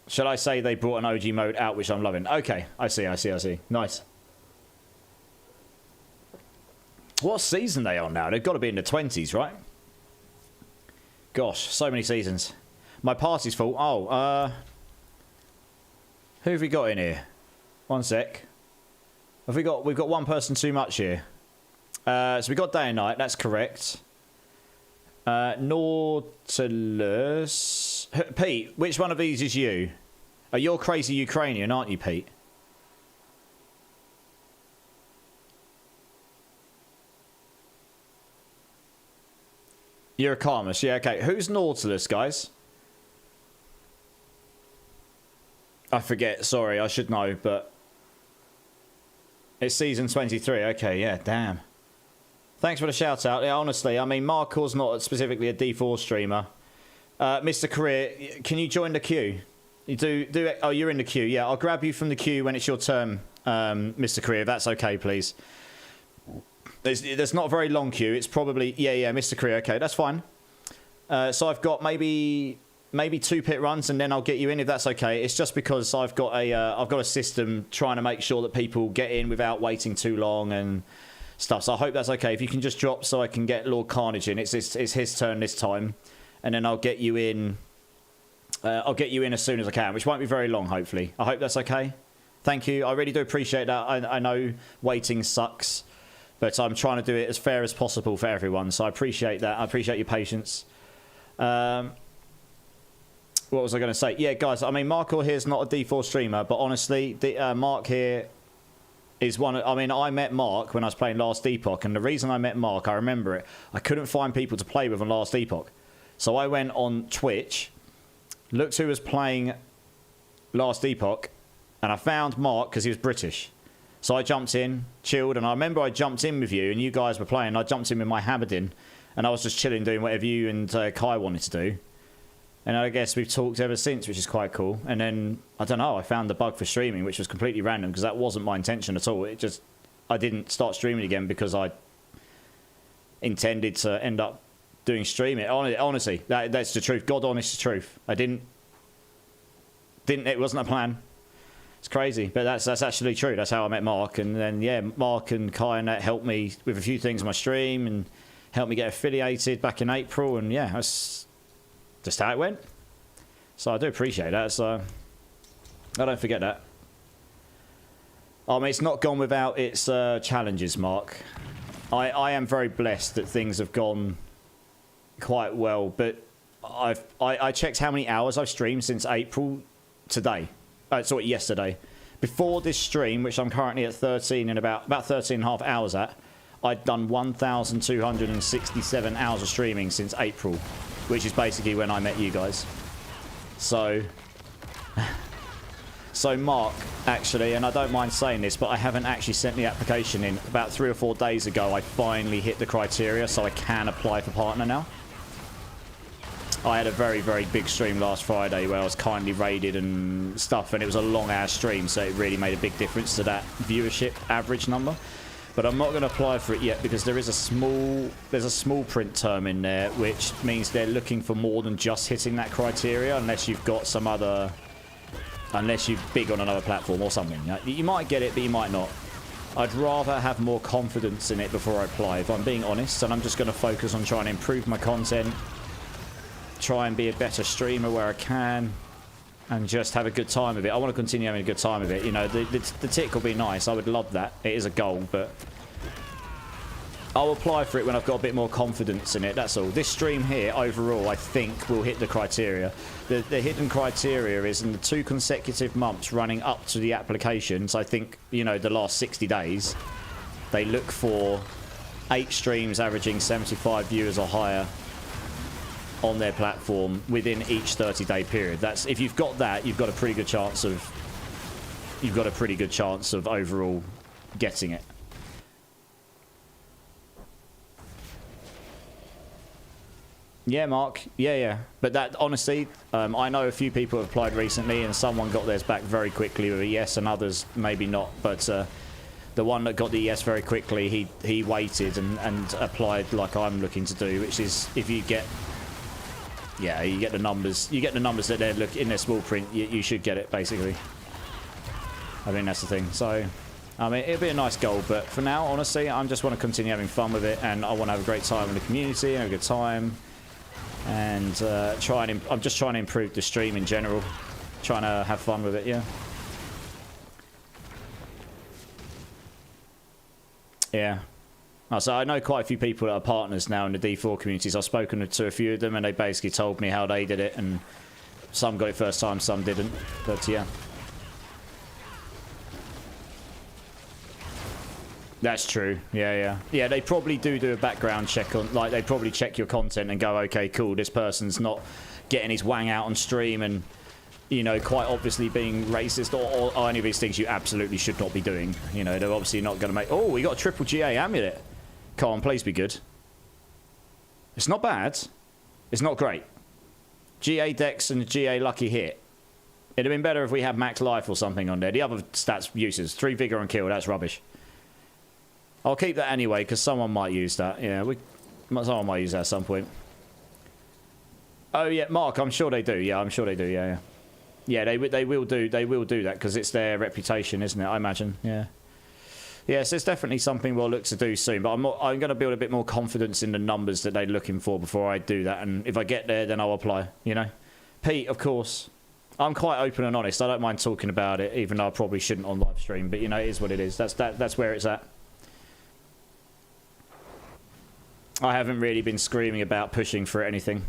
Speaker 1: Shall I say they brought an OG mode out, which I'm loving? Okay, I see. Nice. What season are they on now? They've got to be in the 20s, right? Gosh, so many seasons. My party's full. Oh, who have we got in here? One sec. We've got one person too much here. So we got Day and Night, that's correct. Nautilus. Pete, which one of these is you? Oh, you're crazy Ukrainian, aren't you, Pete? You're a Karmas. Yeah, okay. Who's Nautilus, guys? I forget. Sorry, I should know, but... It's season 23. Okay, yeah, damn. Thanks for the shout out. Yeah, honestly, I mean, Markor's not specifically a D4 streamer. Mr. Career, can you join the queue? You do it. Oh, you're in the queue. Yeah, I'll grab you from the queue when it's your turn, Mr. Career. If that's okay, please. There's not a very long queue. It's probably... Yeah, Mr. Career. Okay, that's fine. So I've got maybe 2 pit runs, and then I'll get you in if that's okay. It's just because I've got a system trying to make sure that people get in without waiting too long and stuff. So I hope that's okay. If you can just drop so I can get Lord Carnage in. It's his turn this time, and then I'll get you in. I'll get you in as soon as I can, which won't be very long, hopefully. I hope that's okay. Thank you. I really do appreciate that. I know waiting sucks, but I'm trying to do it as fair as possible for everyone. So I appreciate that. I appreciate your patience. What was I going to say? Yeah, guys, I mean, Markor here is not a D4 streamer, but honestly, Mark here is one of... I mean, I met Mark when I was playing Last Epoch, and the reason I met Mark, I remember it, I couldn't find people to play with on Last Epoch. So I went on Twitch, looked who was playing Last Epoch, and I found Mark because he was British. So I jumped in, chilled, and I remember I jumped in with you, and you guys were playing. I jumped in with my Hammerden, and I was just chilling, doing whatever you and Kai wanted to do. And I guess we've talked ever since, which is quite cool. And then, I don't know, I found the bug for streaming, which was completely random, because that wasn't my intention at all. I didn't start streaming again because I intended to end up doing streaming. Honestly, that's the truth. God honest truth. It wasn't a plan. It's crazy, but that's actually true. That's how I met Mark. And then, yeah, Mark and Kai and that helped me with a few things on my stream and helped me get affiliated back in April. And yeah, that's just how it went. So I do appreciate that. So I don't forget that. I mean, it's not gone without its challenges, Mark. I am very blessed that things have gone quite well, but I checked how many hours I've streamed since April today. Sorry, yesterday. Before this stream, which I'm currently at 13 and about 13 and a half hours at, I'd done 1,267 hours of streaming since April, which is basically when I met you guys. So Mark, actually, and I don't mind saying this, but I haven't actually sent the application in. About 3 or 4 days ago, I finally hit the criteria, so I can apply for partner now. I had a very, very big stream last Friday where I was kindly raided and stuff, and it was a long-ass stream, so it really made a big difference to that viewership average number. But I'm not going to apply for it yet because there's a small print term in there, which means they're looking for more than just hitting that criteria, unless you've got some other... Unless you're big on another platform or something. You might get it, but you might not. I'd rather have more confidence in it before I apply, if I'm being honest, and I'm just going to focus on trying to improve my content, try and be a better streamer where I can, and just have a good time of it. I want to continue having a good time of it. You know, the tick will be nice. I would love that. It is a goal, but I'll apply for it when I've got a bit more confidence in it. That's all. This stream here, overall, I think will hit the criteria. The hidden criteria is in the 2 consecutive months running up to the applications. I think, you know, the last 60 days, they look for 8 streams averaging 75 viewers or higher on their platform within each 30-day period. That's, if you've got that, you've got a pretty good chance of overall getting it. Yeah, Mark. Yeah. But that, honestly, I know a few people have applied recently, and someone got theirs back very quickly with a yes, and others maybe not. But the one that got the yes very quickly, he waited and applied like I'm looking to do, which is if you get... Yeah, you get the numbers. You get the numbers that they're in their small print. You should get it, basically. I think that's the thing. So, I mean, it'd be a nice goal. But for now, honestly, I just want to continue having fun with it. And I want to have a great time in the community and have a good time. And I'm just trying to improve the stream in general. Trying to have fun with it, yeah. Yeah. So I know quite a few people that are partners now in the D4 communities. I've spoken to a few of them, and they basically told me how they did it, and some got it first time, some didn't. But yeah. That's true. Yeah. They probably do a background check on, like, they probably check your content and go, okay, cool, this person's not getting his wang out on stream and, you know, quite obviously being racist or any of these things you absolutely should not be doing. You know, they're obviously not going to make... Oh, we got a triple GA amulet. Come on, please be good. It's not bad. It's not great. GA Dex and GA Lucky Hit. It'd have been better if we had Max Life or something on there. The other stats uses 3 Vigor and Kill. That's rubbish. I'll keep that anyway because someone might use that. Yeah, someone might use that at some point. Oh yeah, Mark. I'm sure they do. Yeah, I'm sure they do. Yeah. Yeah, they will do that because it's their reputation, isn't it? I imagine. Yeah. Yes, it's definitely something we'll look to do soon. But I'm going to build a bit more confidence in the numbers that they're looking for before I do that. And if I get there, then I'll apply. You know, Pete, of course. I'm quite open and honest. I don't mind talking about it, even though I probably shouldn't on live stream. But you know, it is what it is. That's where it's at. I haven't really been screaming about pushing for anything.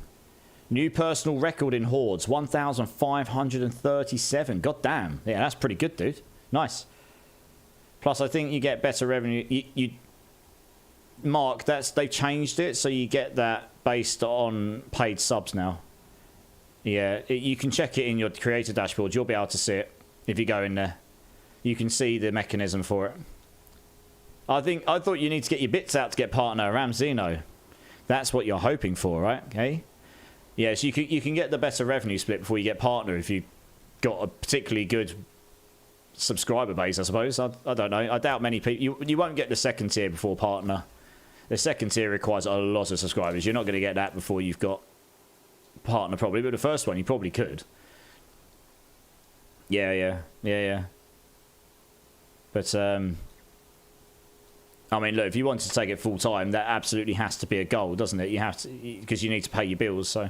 Speaker 1: New personal record in Hordes, 1,537. God damn. Yeah, that's pretty good, dude. Nice. Plus, I think you get better revenue. Mark, they've changed it, so you get that based on paid subs now. Yeah, you can check it in your creator dashboard. You'll be able to see it if you go in there. You can see the mechanism for it. I thought you need to get your bits out to get partner Ramzino. That's what you're hoping for, right? Okay. Yes, you can get the better revenue split before you get partner if you got a particularly good subscriber base, I suppose. I don't know. I doubt many people... You won't get the second tier before partner. The second tier requires a lot of subscribers. You're not going to get that before you've got partner, probably. But the first one, you probably could. Yeah. But, I mean, look, if you want to take it full time, that absolutely has to be a goal, doesn't it? You have to, because you need to pay your bills. So,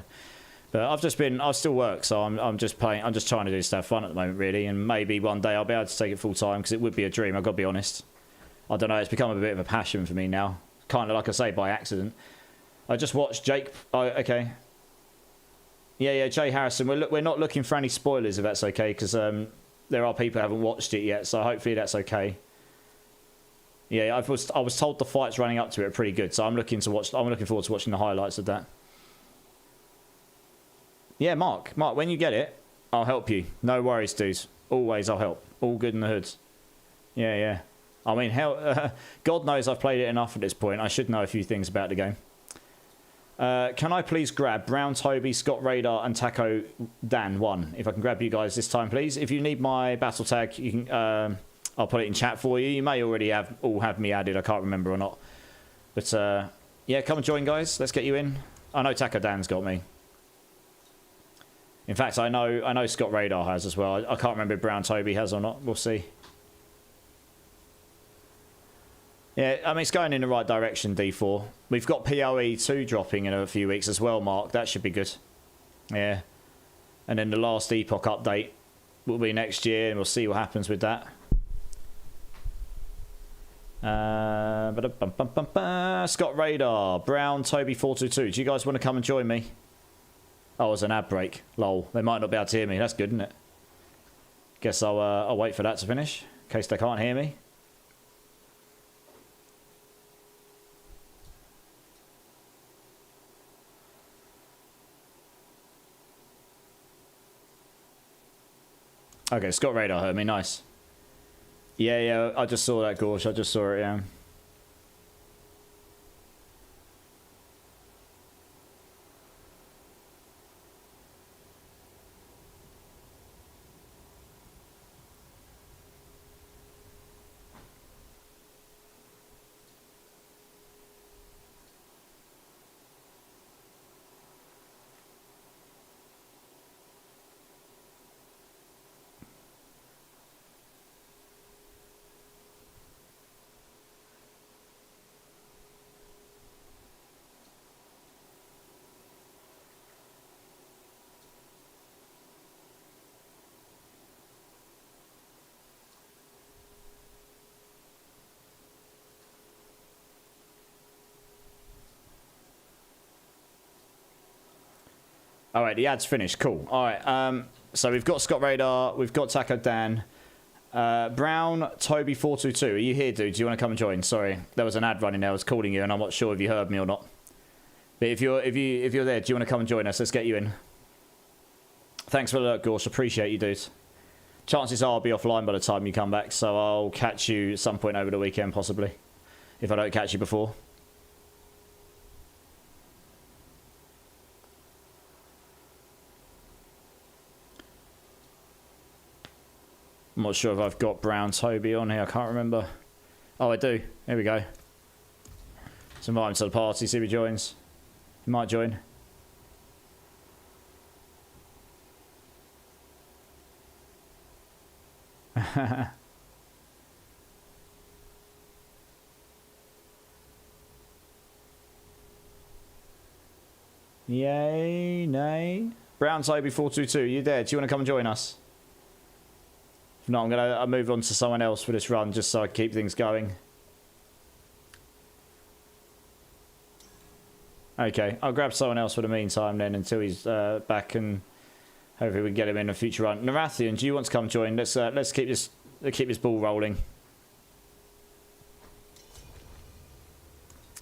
Speaker 1: but I still work, so I'm just playing. I'm just trying to do stuff fun at the moment, really. And maybe one day I'll be able to take it full time because it would be a dream. I've got to be honest. I don't know. It's become a bit of a passion for me now, kind of like I say by accident. I just watched Jake. Oh, okay. Yeah, Jay Harrison. We're not looking for any spoilers if that's okay, because there are people who haven't watched it yet. So hopefully that's okay. Yeah, I was told the fights running up to it are pretty good, so I'm looking forward to watching the highlights of that. Yeah, Mark, when you get it, I'll help you. No worries, dudes. Always, I'll help. All good in the hoods. Yeah. I mean, hell, God knows I've played it enough at this point. I should know a few things about the game. Can I please grab Brown Toby, Scott Radar, and Taco Dan 1? If I can grab you guys this time, please. If you need my battle tag, you can. I'll put it in chat for you. You may already have me added. I can't remember or not. But, yeah, come and join, guys. Let's get you in. I know Taco Dan's got me. In fact, I know Scott Radar has as well. I can't remember if Brown Toby has or not. We'll see. Yeah, I mean, it's going in the right direction, D4. We've got PoE 2 dropping in a few weeks as well, Mark. That should be good. Yeah. And then the last Epoch update will be next year, and we'll see what happens with that. Scott Radar, Brown, Toby 422. Do you guys want to come and join me? Oh, it's an ad break. Lol. They might not be able to hear me. That's good, isn't it? Guess I'll wait for that to finish in case they can't hear me. Okay, Scott Radar heard me. Nice. Yeah, I just saw that, Gorsh. I just saw it, yeah. All right, the ad's finished. Cool. All right. So we've got Scott Radar, we've got Taco Dan, Brown Toby 422. Are you here, dude? Do you want to come and join? Sorry, there was an ad running there. I was calling you, and I'm not sure if you heard me or not. But if you're there, do you want to come and join us? Let's get you in. Thanks for the alert, Gorsh. Appreciate you, dude. Chances are I'll be offline by the time you come back, so I'll catch you at some point over the weekend, possibly, if I don't catch you before. I'm not sure if I've got Brown Toby on here. I can't remember. Oh, I do. Here we go. Let's invite him to the party, see if he joins. He might join. Yay, nay. Brown Toby 422, you there? Do you want to come and join us? If not, I'm going to move on to someone else for this run, just so I keep things going. Okay, I'll grab someone else for the meantime then, until he's back, and hopefully we can get him in a future run. Narathian, do you want to come join? Let's keep this ball rolling.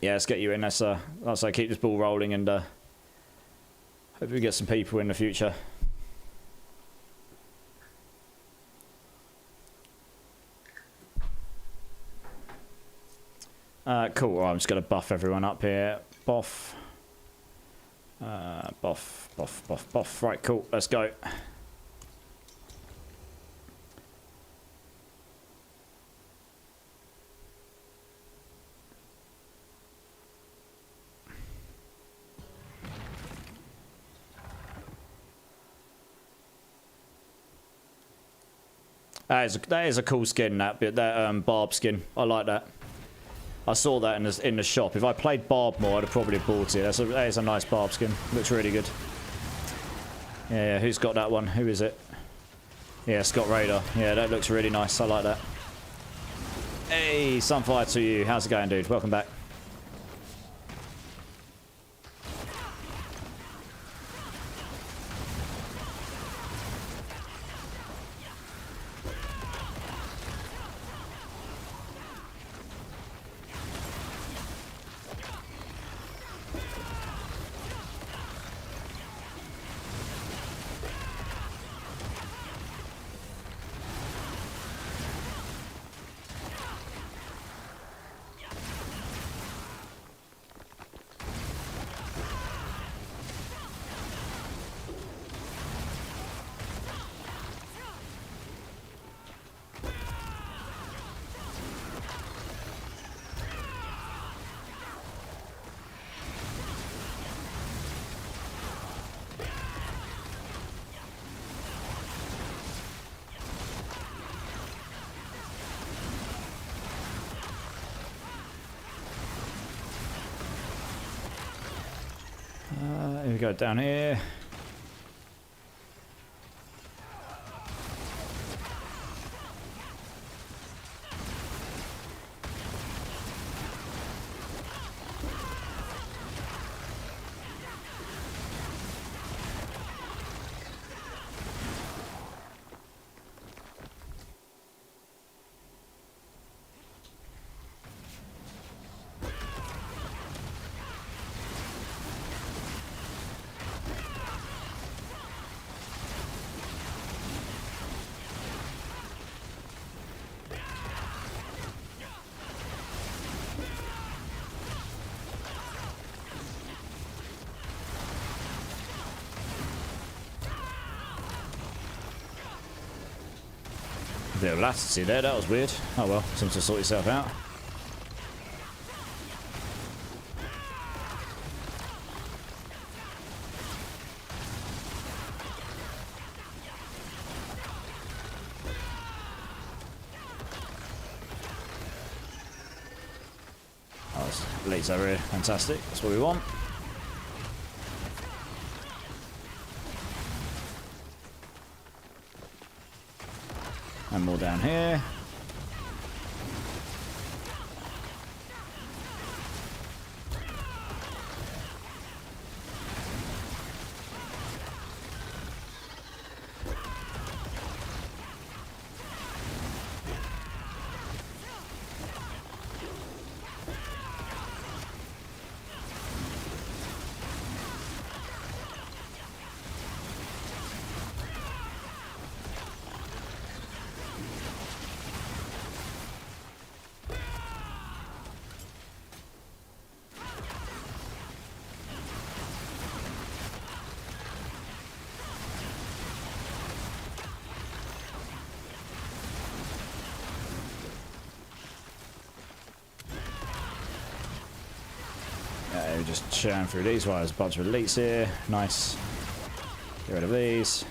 Speaker 1: Yeah, let's get you in. Let's keep this ball rolling, and hope we get some people in the future. Cool. Right, I'm just going to buff everyone up here. Buff. Buff. Right, cool. Let's go. That is a cool skin, that Barb skin. I like that. I saw that in the shop. If I played Barb more, I'd have probably bought it. That is a nice Barb skin. Looks really good. Yeah, who's got that one? Who is it? Yeah, Scott Raider. Yeah, that looks really nice. I like that. Hey, Sunfire to you. How's it going, dude? Welcome back. Here we go, down here. Bit of latency there, that was weird. Oh well, seems to sort yourself out. Oh, there's leads over here, fantastic, that's what we want. And more down here. We're just churn through these while there's a bunch of elites here. Nice. Get rid of these.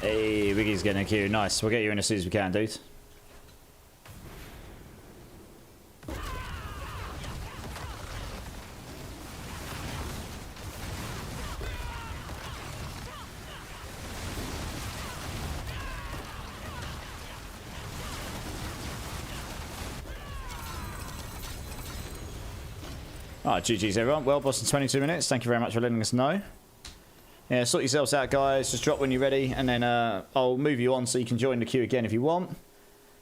Speaker 1: Hey, Wiggy's getting a queue. Nice. We'll get you in as soon as we can, dude. Alright, GG's everyone. Well, boss in 22 minutes. Thank you very much for letting us know. Yeah, sort yourselves out, guys. Just drop when you're ready, and then I'll move you on so you can join the queue again if you want.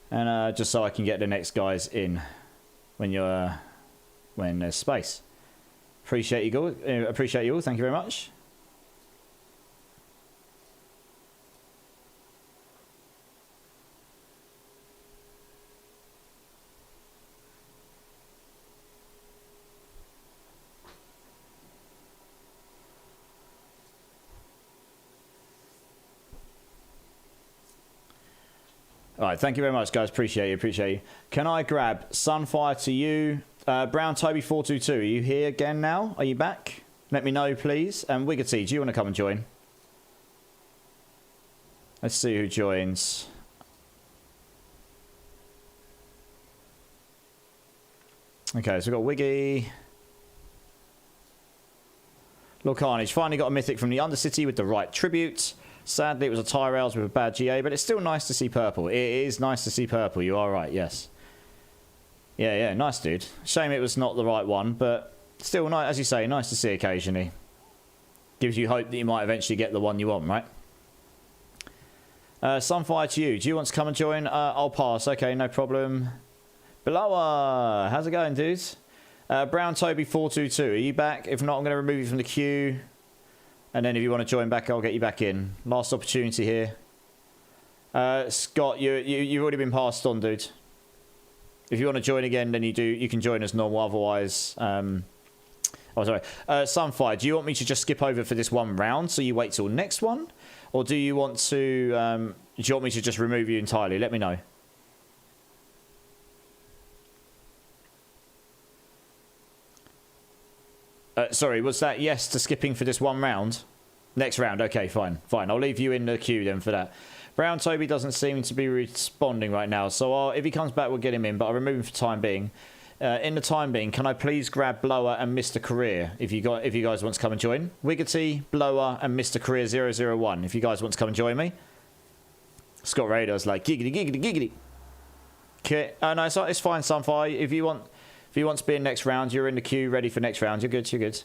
Speaker 1: And just so I can get the next guys in when there's space. Appreciate you all. Appreciate you all. Thank you very much. Alright, thank you very much, guys. Appreciate you. Can I grab Sunfire to you? Brown Toby 422, are you here again now? Are you back? Let me know, please. And Wiggity, do you want to come and join? Let's see who joins. Okay, so we've got Wiggy. Lord Carnage, finally got a mythic from the Undercity with the right tribute. Sadly, it was a Tyrells with a bad GA, but it's still nice to see purple. It is nice to see purple. You are right, yes. Yeah, nice, dude. Shame it was not the right one, but still, nice, as you say, nice to see occasionally. Gives you hope that you might eventually get the one you want, right? Sunfire to you. Do you want to come and join? I'll pass. Okay, no problem. Belower, how's it going, dudes? Brown Toby 422. Are you back? If not, I'm going to remove you from the queue. And then if you want to join back, I'll get you back in. Last opportunity here. Scott, you've already been passed on, dude. If you want to join again, then you can join as normal. Otherwise, oh sorry, Sunfire, do you want me to just skip over for this one round so you wait till next one, or do you want to? Do you want me to just remove you entirely? Let me know. Sorry, was that yes to skipping for this one round? Next round, okay, fine. I'll leave you in the queue then for that. Brown Toby doesn't seem to be responding right now, so if he comes back, we'll get him in, but I'll remove him for the time being. In the time being, can I please grab Blower and Mr. Career if you guys want to come and join? Wiggity, Blower, and Mr. Career 001 if you guys want to come and join me. Scott Radar's like, giggity. Okay, no, it's fine, Sunfire. If you want to be in next round, you're in the queue, ready for next round. You're good.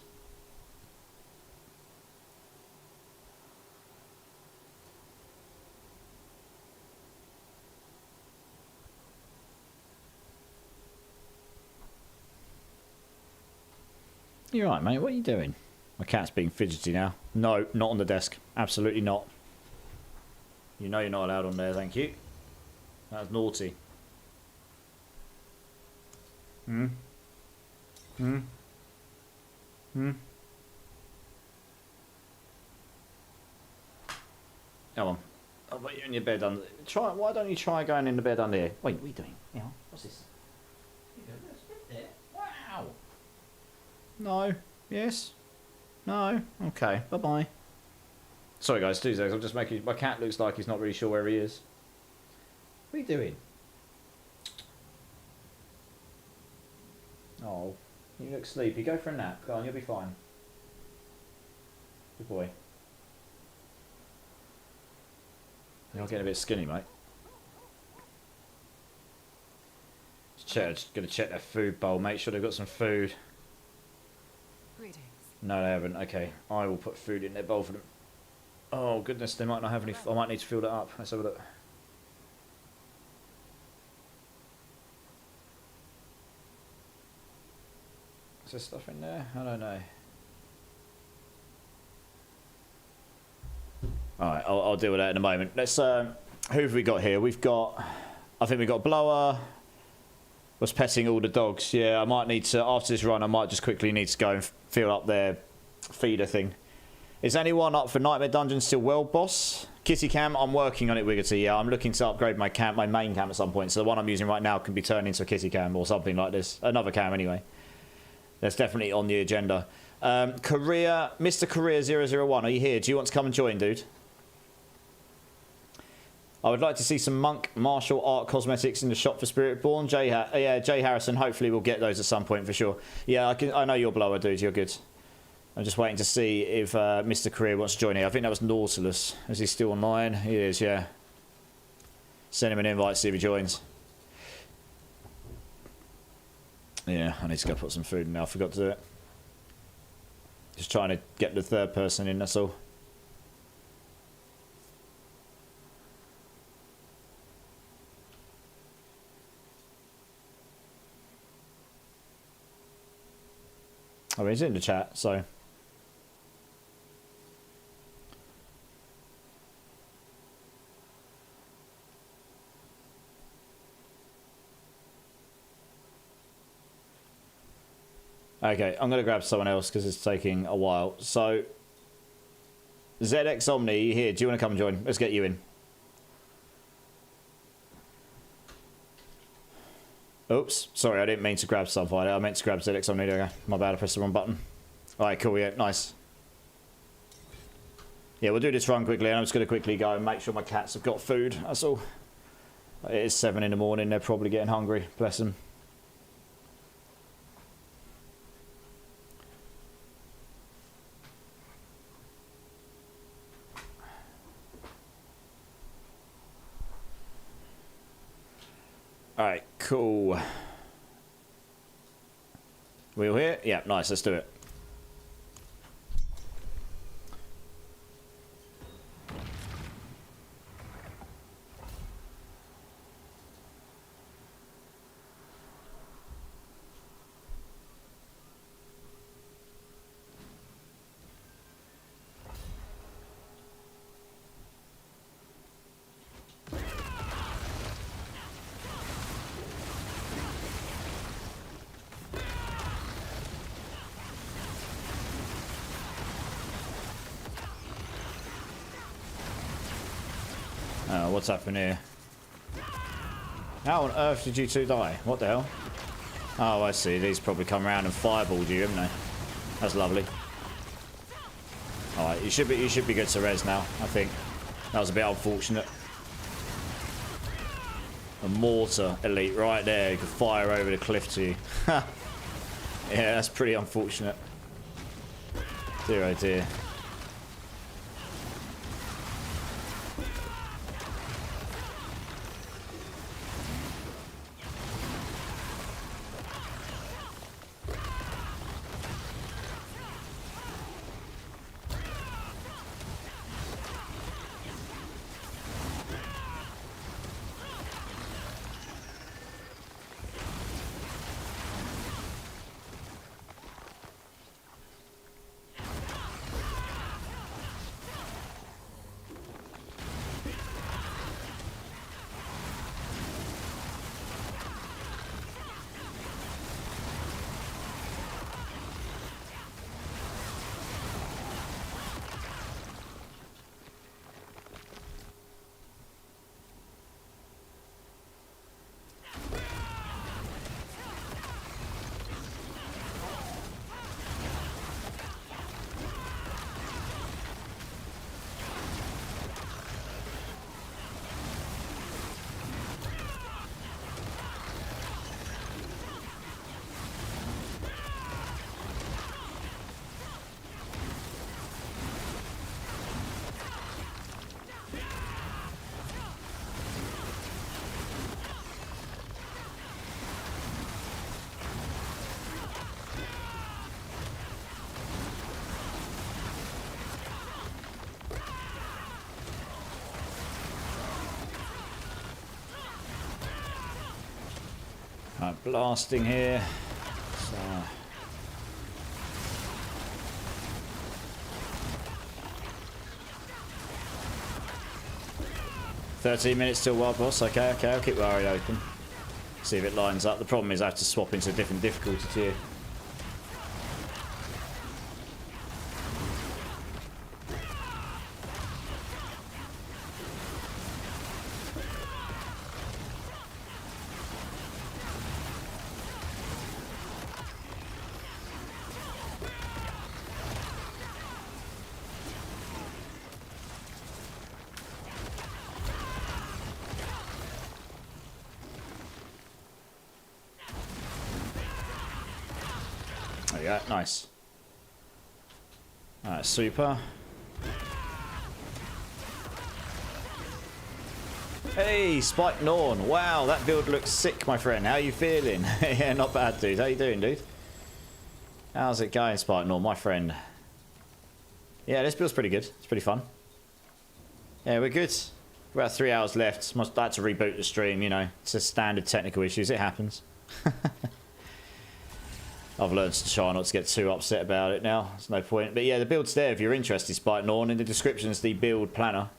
Speaker 1: You're right, mate. What are you doing? My cat's being fidgety now. No, not on the desk. Absolutely not. You know you're not allowed on there, thank you. That's naughty. Come on. I'll put you in your bed under. Why don't you try going in the bed under here? Wait, what are you doing? Hang on. What's this? There. Wow. No. Yes. No. Okay. Bye-bye. Sorry, guys. 2 seconds. I'm just making... My cat looks like he's not really sure where he is. What are you doing? Oh. You look sleepy. Go for a nap. Go on. You'll be fine. Good boy. You're getting a bit skinny, mate. Just gonna check their food bowl. Make sure they've got some food.
Speaker 2: Greetings.
Speaker 1: No, they haven't. Okay, I will put food in their bowl for them. Oh goodness, they might not have any. I might need to fill that up. Let's have a look. Is there stuff in there? I don't know. Alright, I'll deal with that in a moment. Let's, who have we got here? We've got, I think we've got Blower. Was petting all the dogs. Yeah, I might need to, after this run, I might just quickly need to go and fill up their feeder thing. Is anyone up for Nightmare Dungeon still? Well, boss? Kitty cam, I'm working on it, Wiggity. Yeah, I'm looking to upgrade my cam, my main cam at some point. So the one I'm using right now can be turned into a kitty cam or something like this. Another cam anyway. That's definitely on the agenda. Korea, Mr. Korea 001, are you here? Do you want to come and join, dude? I would like to see some monk martial art cosmetics in the shop for Spiritborn. Jay Harrison, hopefully we'll get those at some point for sure. Yeah, I know you're blower, dude. You're good. I'm just waiting to see if Mr. Korea wants to join here. I think that was Nautilus. Is he still online? He is, yeah. Send him an invite, see if he joins. Yeah, I need to go put some food in now. I forgot to do it. Just trying to get the third person in, that's all. Oh, he's in the chat, so... Okay, I'm going to grab someone else because it's taking a while. So, ZX Omni, you here? Do you want to come and join? Let's get you in. Oops, sorry, I didn't mean to grab Sunfire. I meant to grab ZX Omni. There we go. My bad, I pressed the wrong button. Alright, cool, yeah, nice. Yeah, we'll do this run quickly. I'm just going to quickly go and make sure my cats have got food. That's all. It is 7 in the morning. They're probably getting hungry. Bless them. Alright, cool. We all here? Yeah, nice, let's do it. What's happening here? How on earth did you two die? What the hell? Oh, I see. These probably come around and fireballed you, haven't they? That's lovely. Alright, you should be good to res now, I think. That was a bit unfortunate. A mortar elite right there. You could fire over the cliff to you. Yeah, that's pretty unfortunate. Dear oh dear. Blasting here. So. 13 minutes till wild boss. Okay, I'll keep my eye open. See if it lines up. The problem is I have to swap into a different difficulty tier. go. Nice. Alright, super. Hey, Spike Norn. Wow, that build looks sick, my friend. How you feeling? Yeah, not bad, dude. How you doing, dude? How's it going, Spike Norn, my friend? Yeah, this build's pretty good. It's pretty fun. Yeah, we're good. About 3 hours left. Must like to reboot the stream, you know. It's just standard technical issues. It happens. I've learned to try not to get too upset about it now. There's no point. But yeah, the build's there if you're interested, Spike Norn. In the description is the build planner,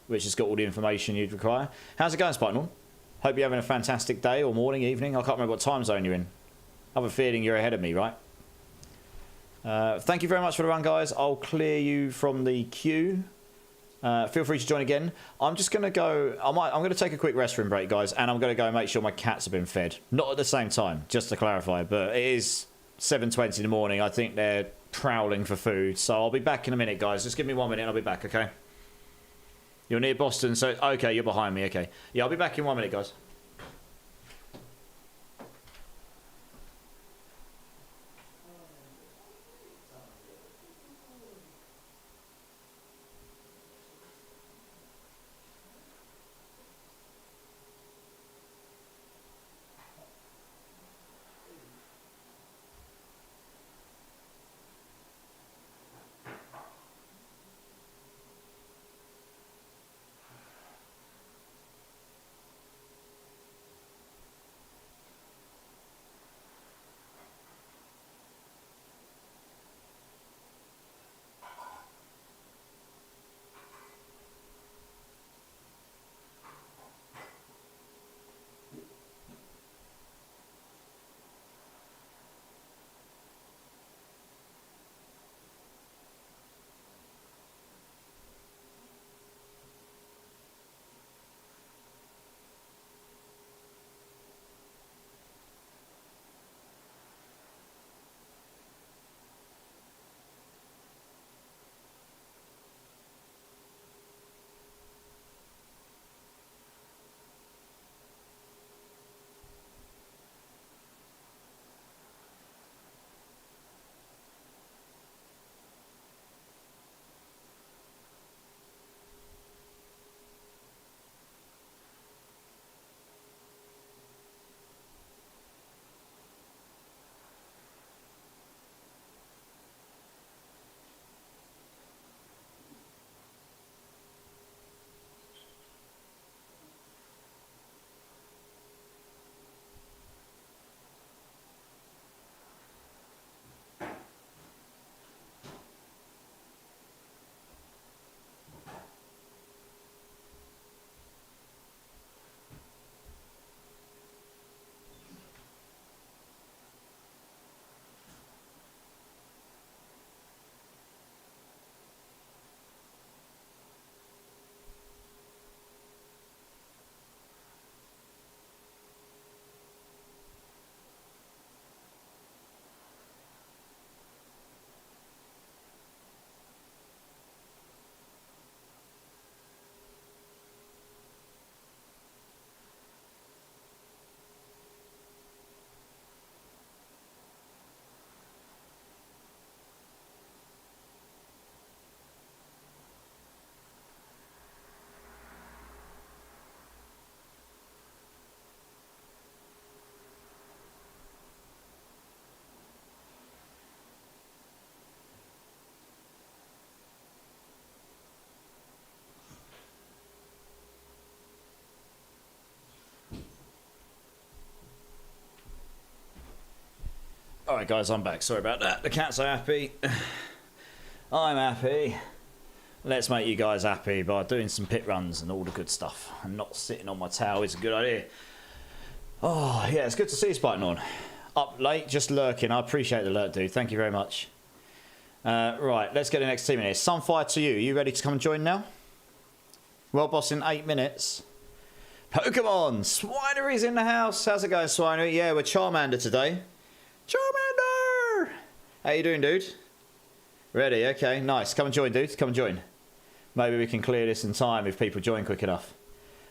Speaker 1: which has got all the information you'd require. How's it going, Spike Norn? Hope you're having a fantastic day or morning, evening. I can't remember what time zone you're in. I have a feeling you're ahead of me, right? Thank you very much for the run, guys. I'll clear you from the queue. Feel free to join again. I'm just going to go... I'm going to take a quick restroom break, guys, and I'm going to go make sure my cats have been fed. Not at the same time, just to clarify, but it is 7:20 in the morning. I think they're prowling for food, so I'll be back in a minute, guys. Just give me 1 minute and I'll be back, okay? You're near Boston, so... Okay, you're behind me, okay. Yeah, I'll be back in 1 minute, guys. Alright guys, I'm back. Sorry about that. The cats are happy. I'm happy. Let's make you guys happy by doing some pit runs and all the good stuff. And not sitting on my towel is a good idea. Oh, yeah, it's good to see you, Spike Norn. Up late, just lurking. I appreciate the lurk, dude. Thank you very much. Right, let's get the next team in here. Sunfire to you. Are you ready to come and join now? Well, boss, in 8 minutes. Pokemon! Swinery's in the house. How's it going, Swinery? Yeah, we're Charmander today. Charmander! How you doing, dude? Ready? Okay, nice. Come and join, dude. Come and join. Maybe we can clear this in time if people join quick enough.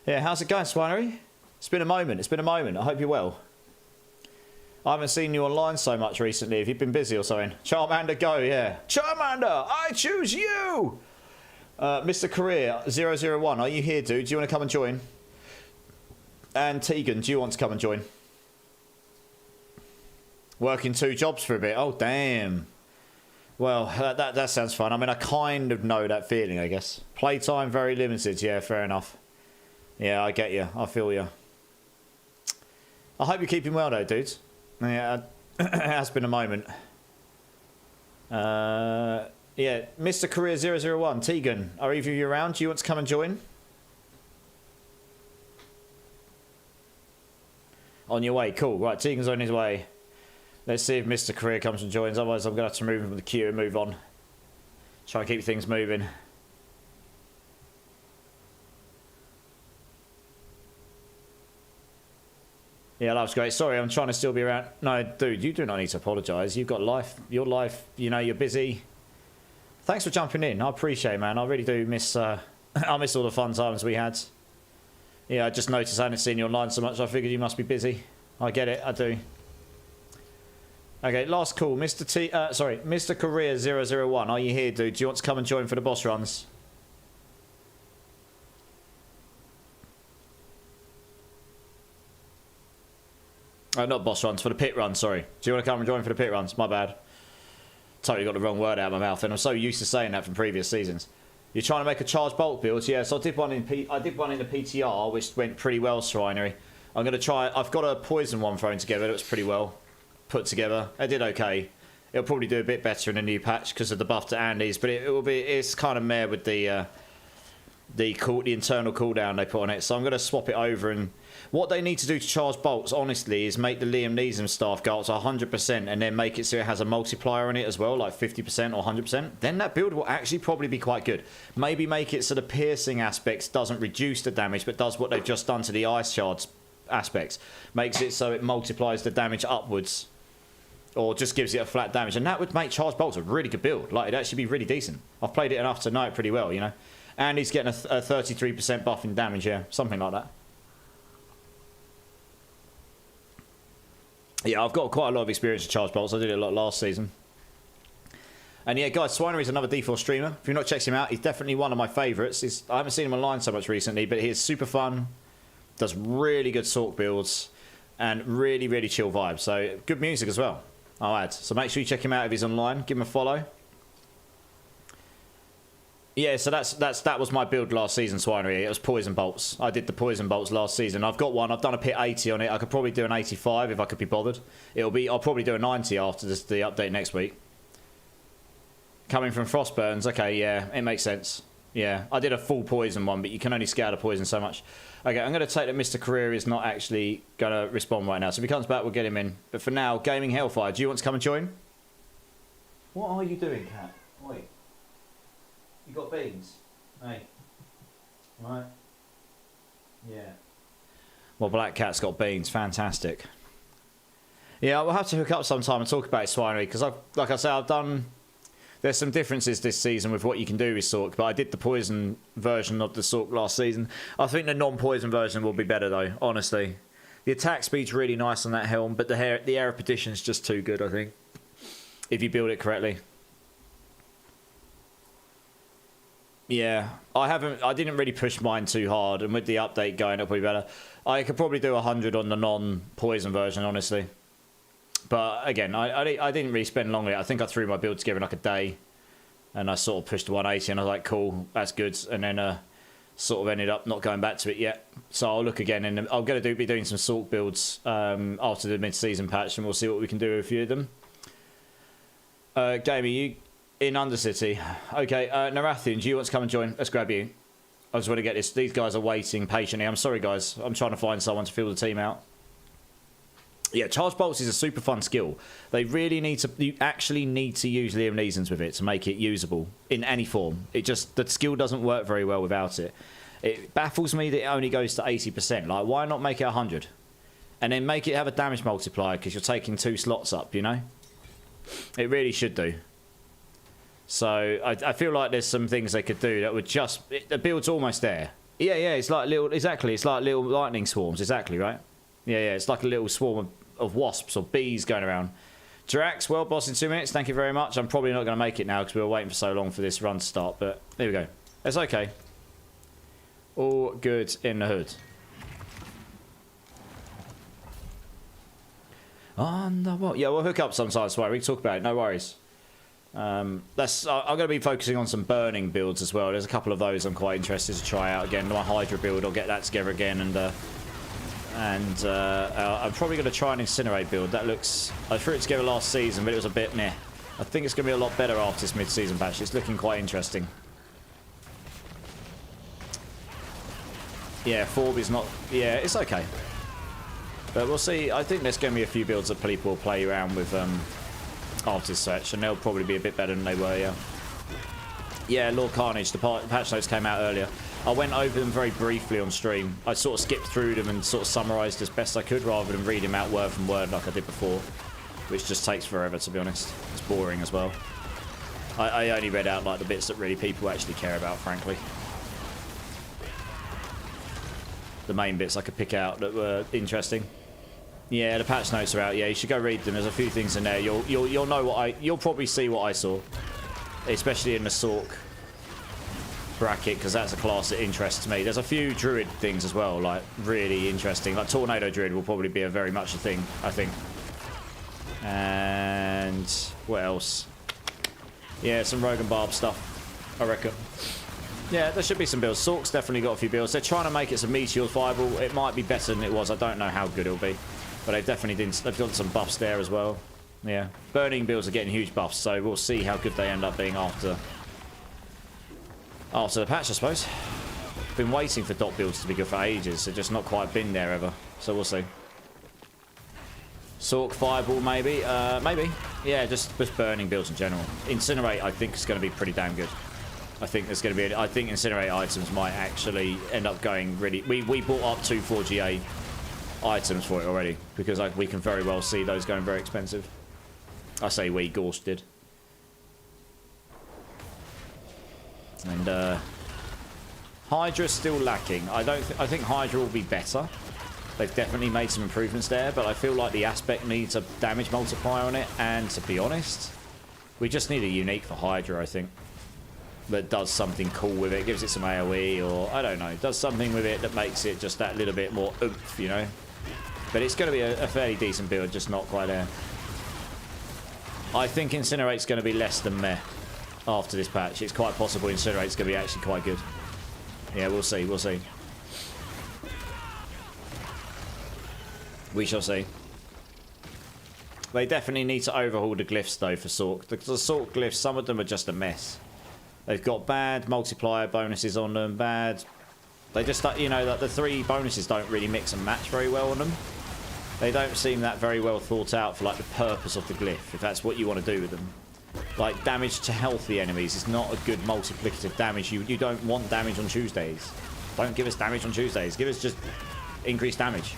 Speaker 1: Yeah, how's it going, Swinery? It's been a moment. It's been a moment. I hope you're well. I haven't seen you online so much recently. Have you been busy or something? Charmander, go, yeah. Charmander, I choose you! Mr. Career 001, are you here, dude? Do you want to come and join? And Tegan, do you want to come and join? Working 2 jobs for a bit. Oh, damn. Well, that sounds fun. I mean, I kind of know that feeling, I guess. Playtime very limited. Yeah, fair enough. Yeah, I get you. I feel you. I hope you're keeping well, though, dudes. Yeah, it has been a moment. Yeah, Mr. Career 001, Tegan, are either of you around? Do you want to come and join? On your way, cool. Right, Tegan's on his way. Let's see if Mr. Career comes and joins. Otherwise, I'm going to have to move him from the queue and move on. Try and keep things moving. Yeah, love's great. Sorry, I'm trying to still be around. No, dude, you do not need to apologise. You've got life. Your life, you know, you're busy. Thanks for jumping in. I appreciate it, man. I really do miss... I miss all the fun times we had. Yeah, I just noticed I hadn't seen you online so much. I figured you must be busy. I get it. I do. Okay, last call. Mr. Career 001. Are you here, dude? Do you want to come and join for the boss runs? Not boss runs, for the pit runs, sorry. Do you want to come and join for the pit runs? My bad. Totally got the wrong word out of my mouth, and I'm so used to saying that from previous seasons. You're trying to make a charge bulk build? Yeah, so I did one in the PTR, which went pretty well, Swinery. I'm going to try... I've got a poison one thrown together that was pretty well put together. I did okay. It'll probably do a bit better in a new patch because of the buff to Andes, but it's kind of meh with the internal cooldown they put on it. So I'm going to swap it over, and what they need to do to charge bolts, honestly, is make the Liam Neeson staff go up to 100% and then make it so it has a multiplier on it as well, like 50% or 100%. Then that build will actually probably be quite good. Maybe make it so the piercing aspects doesn't reduce the damage, but does what they've just done to the ice shards aspects. Makes it so it multiplies the damage upwards, or just gives it a flat damage. And that would make charge bolts a really good build. Like, it'd actually be really decent. I've played it enough to know it pretty well, you know. And he's getting a 33% buff in damage, yeah. Something like that. Yeah, I've got quite a lot of experience with charge bolts. I did it a lot last season. And yeah, guys, Swinery is another D4 streamer. If you've not checked him out, he's definitely one of my favourites. I haven't seen him online so much recently, but he is super fun. Does really good Sork builds. And really, really chill vibes. So, good music as well, I'll add. So make sure you check him out if he's online. Give him a follow. Yeah, so that was my build last season, Swinery. It was poison bolts. I did the poison bolts last season. I've got one. I've done a pit 80 on it. I could probably do an 85 if I could be bothered. I'll probably do a 90 after the update next week. Coming from Frostburns, okay, yeah, it makes sense. Yeah, I did a full poison one, but you can only scale the poison so much. Okay, I'm going to take that Mr. Career is not actually going to respond right now. So if he comes back, we'll get him in. But for now, Gaming Hellfire, do you want to come and join? What are you doing, Cat? Wait. You got beans? Hey. Right. Yeah. Well, Black Cat's got beans. Fantastic. Yeah, we'll have to hook up sometime and talk about Swinery, because like I said, I've done... There's some differences this season with what you can do with Sork, but I did the poison version of the Sork last season. I think the non-poison version will be better, though, honestly. The attack speed's really nice on that helm, but the air of petition's just too good, I think, if you build it correctly. Yeah, I didn't really push mine too hard, and with the update going, it'll be better. I could probably do 100 on the non-poison version, honestly. But again, I didn't really spend long on it. I think I threw my build together in like a day, and I sort of pushed to 180, and I was like, cool, that's good. And then sort of ended up not going back to it yet. So I'll look again, and I'm going to be doing some Sork builds after the mid-season patch, and we'll see what we can do with a few of them. Gamey, you in Undercity? Okay, Narathian, do you want to come and join? Let's grab you. I just want to get this. These guys are waiting patiently. I'm sorry, guys. I'm trying to find someone to fill the team out. Yeah, charge bolts is a super fun skill. They really need to. You actually need to use Liam Neeson's with it to make it usable in any form. The skill doesn't work very well without it. It baffles me that it only goes to 80%. Like, why not make it 100? And then make it have a damage multiplier, because you're taking 2 slots up, you know? It really should do. So I feel like there's some things they could do that would just... The build's almost there. Yeah, it's like little... Exactly, it's like little lightning swarms. Exactly, right? Yeah, it's like a little swarm of of wasps or bees going around. Drax, world boss in 2 minutes. Thank you very much. I'm probably not going to make it now because we were waiting for so long for this run to start. But there we go. It's okay. All good in the hood. On the what? Yeah, we'll hook up sometime, so we can talk about it. No worries. I'm going to be focusing on some burning builds as well. There's a couple of those I'm quite interested to try out again. My Hydra build, I'll get that together again, and I'm probably going to try an Incinerate build. That looks... I threw it together last season, but it was a bit meh. I think it's going to be a lot better after this mid-season patch. It's looking quite interesting. Yeah, Forb is not... Yeah, it's okay. But we'll see. I think there's going to be a few builds that people will play around with after this patch, and they'll probably be a bit better than they were, yeah. Yeah, Lord Carnage, the patch notes came out earlier. I went over them very briefly on stream. I sort of skipped through them and sort of summarised as best I could rather than read them out word from word like I did before, which just takes forever, to be honest. It's boring as well. I only read out like the bits that really people actually care about, frankly. The main bits I could pick out that were interesting. Yeah, the patch notes are out. Yeah, you should go read them. There's a few things in there. You'll know what you'll probably see what I saw, especially in the Sork bracket, because that's a class that interests me. There's a few Druid things as well, like really interesting. Like Tornado Druid will probably be a very much a thing, I think. And what else? Yeah, some Rogue and Barb stuff, I reckon. Yeah, there should be some builds. Sork's definitely got a few builds. They're trying to make it some meteor viable. It might be better than it was. I don't know how good it'll be. But they've definitely they've got some buffs there as well. Yeah. Burning builds are getting huge buffs, so we'll see how good they end up being after the patch, I suppose. Been waiting for dot builds to be good for ages. They've just not quite been there ever. So we'll see. Sork Fireball, maybe. Maybe. Yeah, just burning builds in general. Incinerate, I think, is going to be pretty damn good. I think there's going to be... I think Incinerate items might actually end up going really... We bought up 2 4GA items for it already, because we can very well see those going very expensive. I say we, Gorse did. And Hydra's still lacking. I think Hydra will be better. They've definitely made some improvements there, but I feel like the aspect needs a damage multiplier on it, and to be honest, we just need a unique for Hydra, I think, that does something cool with it, gives it some AoE, or I don't know, does something with it that makes it just that little bit more oomph, you know. But it's going to be a fairly decent build, just not quite there. I think Incinerate's going to be less than meh after this patch. It's quite possible Incinerate's going to be actually quite good. Yeah, we'll see, we'll see. We shall see. They definitely need to overhaul the glyphs, though, for Sork. The Sork glyphs, some of them are just a mess. They've got bad multiplier bonuses on them, bad... They just, you know, that the 3 bonuses don't really mix and match very well on them. They don't seem that very well thought out for, like, the purpose of the glyph, if that's what you want to do with them. Like, damage to healthy enemies is not a good multiplicative damage. You don't want damage on Tuesdays. Don't give us damage on Tuesdays. Give us just increased damage.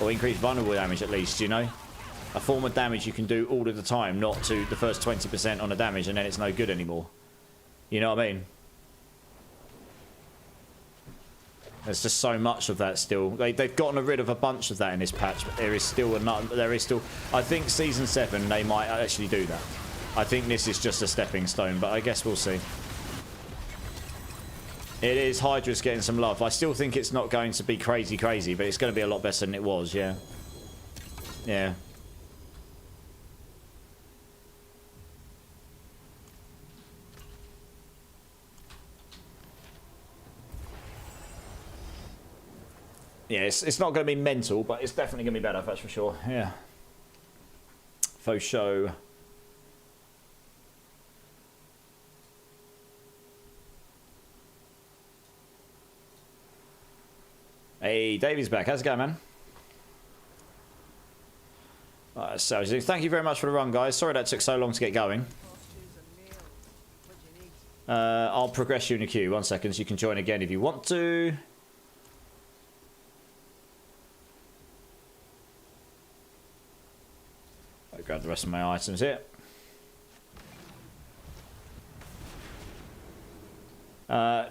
Speaker 1: Or increased vulnerable damage, at least, you know? A form of damage you can do all of the time, not to the first 20% on a damage and then it's no good anymore. You know what I mean? There's just so much of that still. They've gotten rid of a bunch of that in this patch, but there is still I think Season 7 they might actually do that. I think this is just a stepping stone, but I guess we'll see. It is, Hydra's getting some love. I still think it's not going to be crazy, but it's going to be a lot better than it was, yeah. Yeah. Yeah, it's not going to be mental, but it's definitely going to be better, that's for sure. Yeah. Faux show. Hey, Davey's back. How's it going, man? So thank you very much for the run, guys. Sorry that took so long to get going. I'll progress you in the queue. 1 second, so you can join again if you want to. I'll grab the rest of my items here.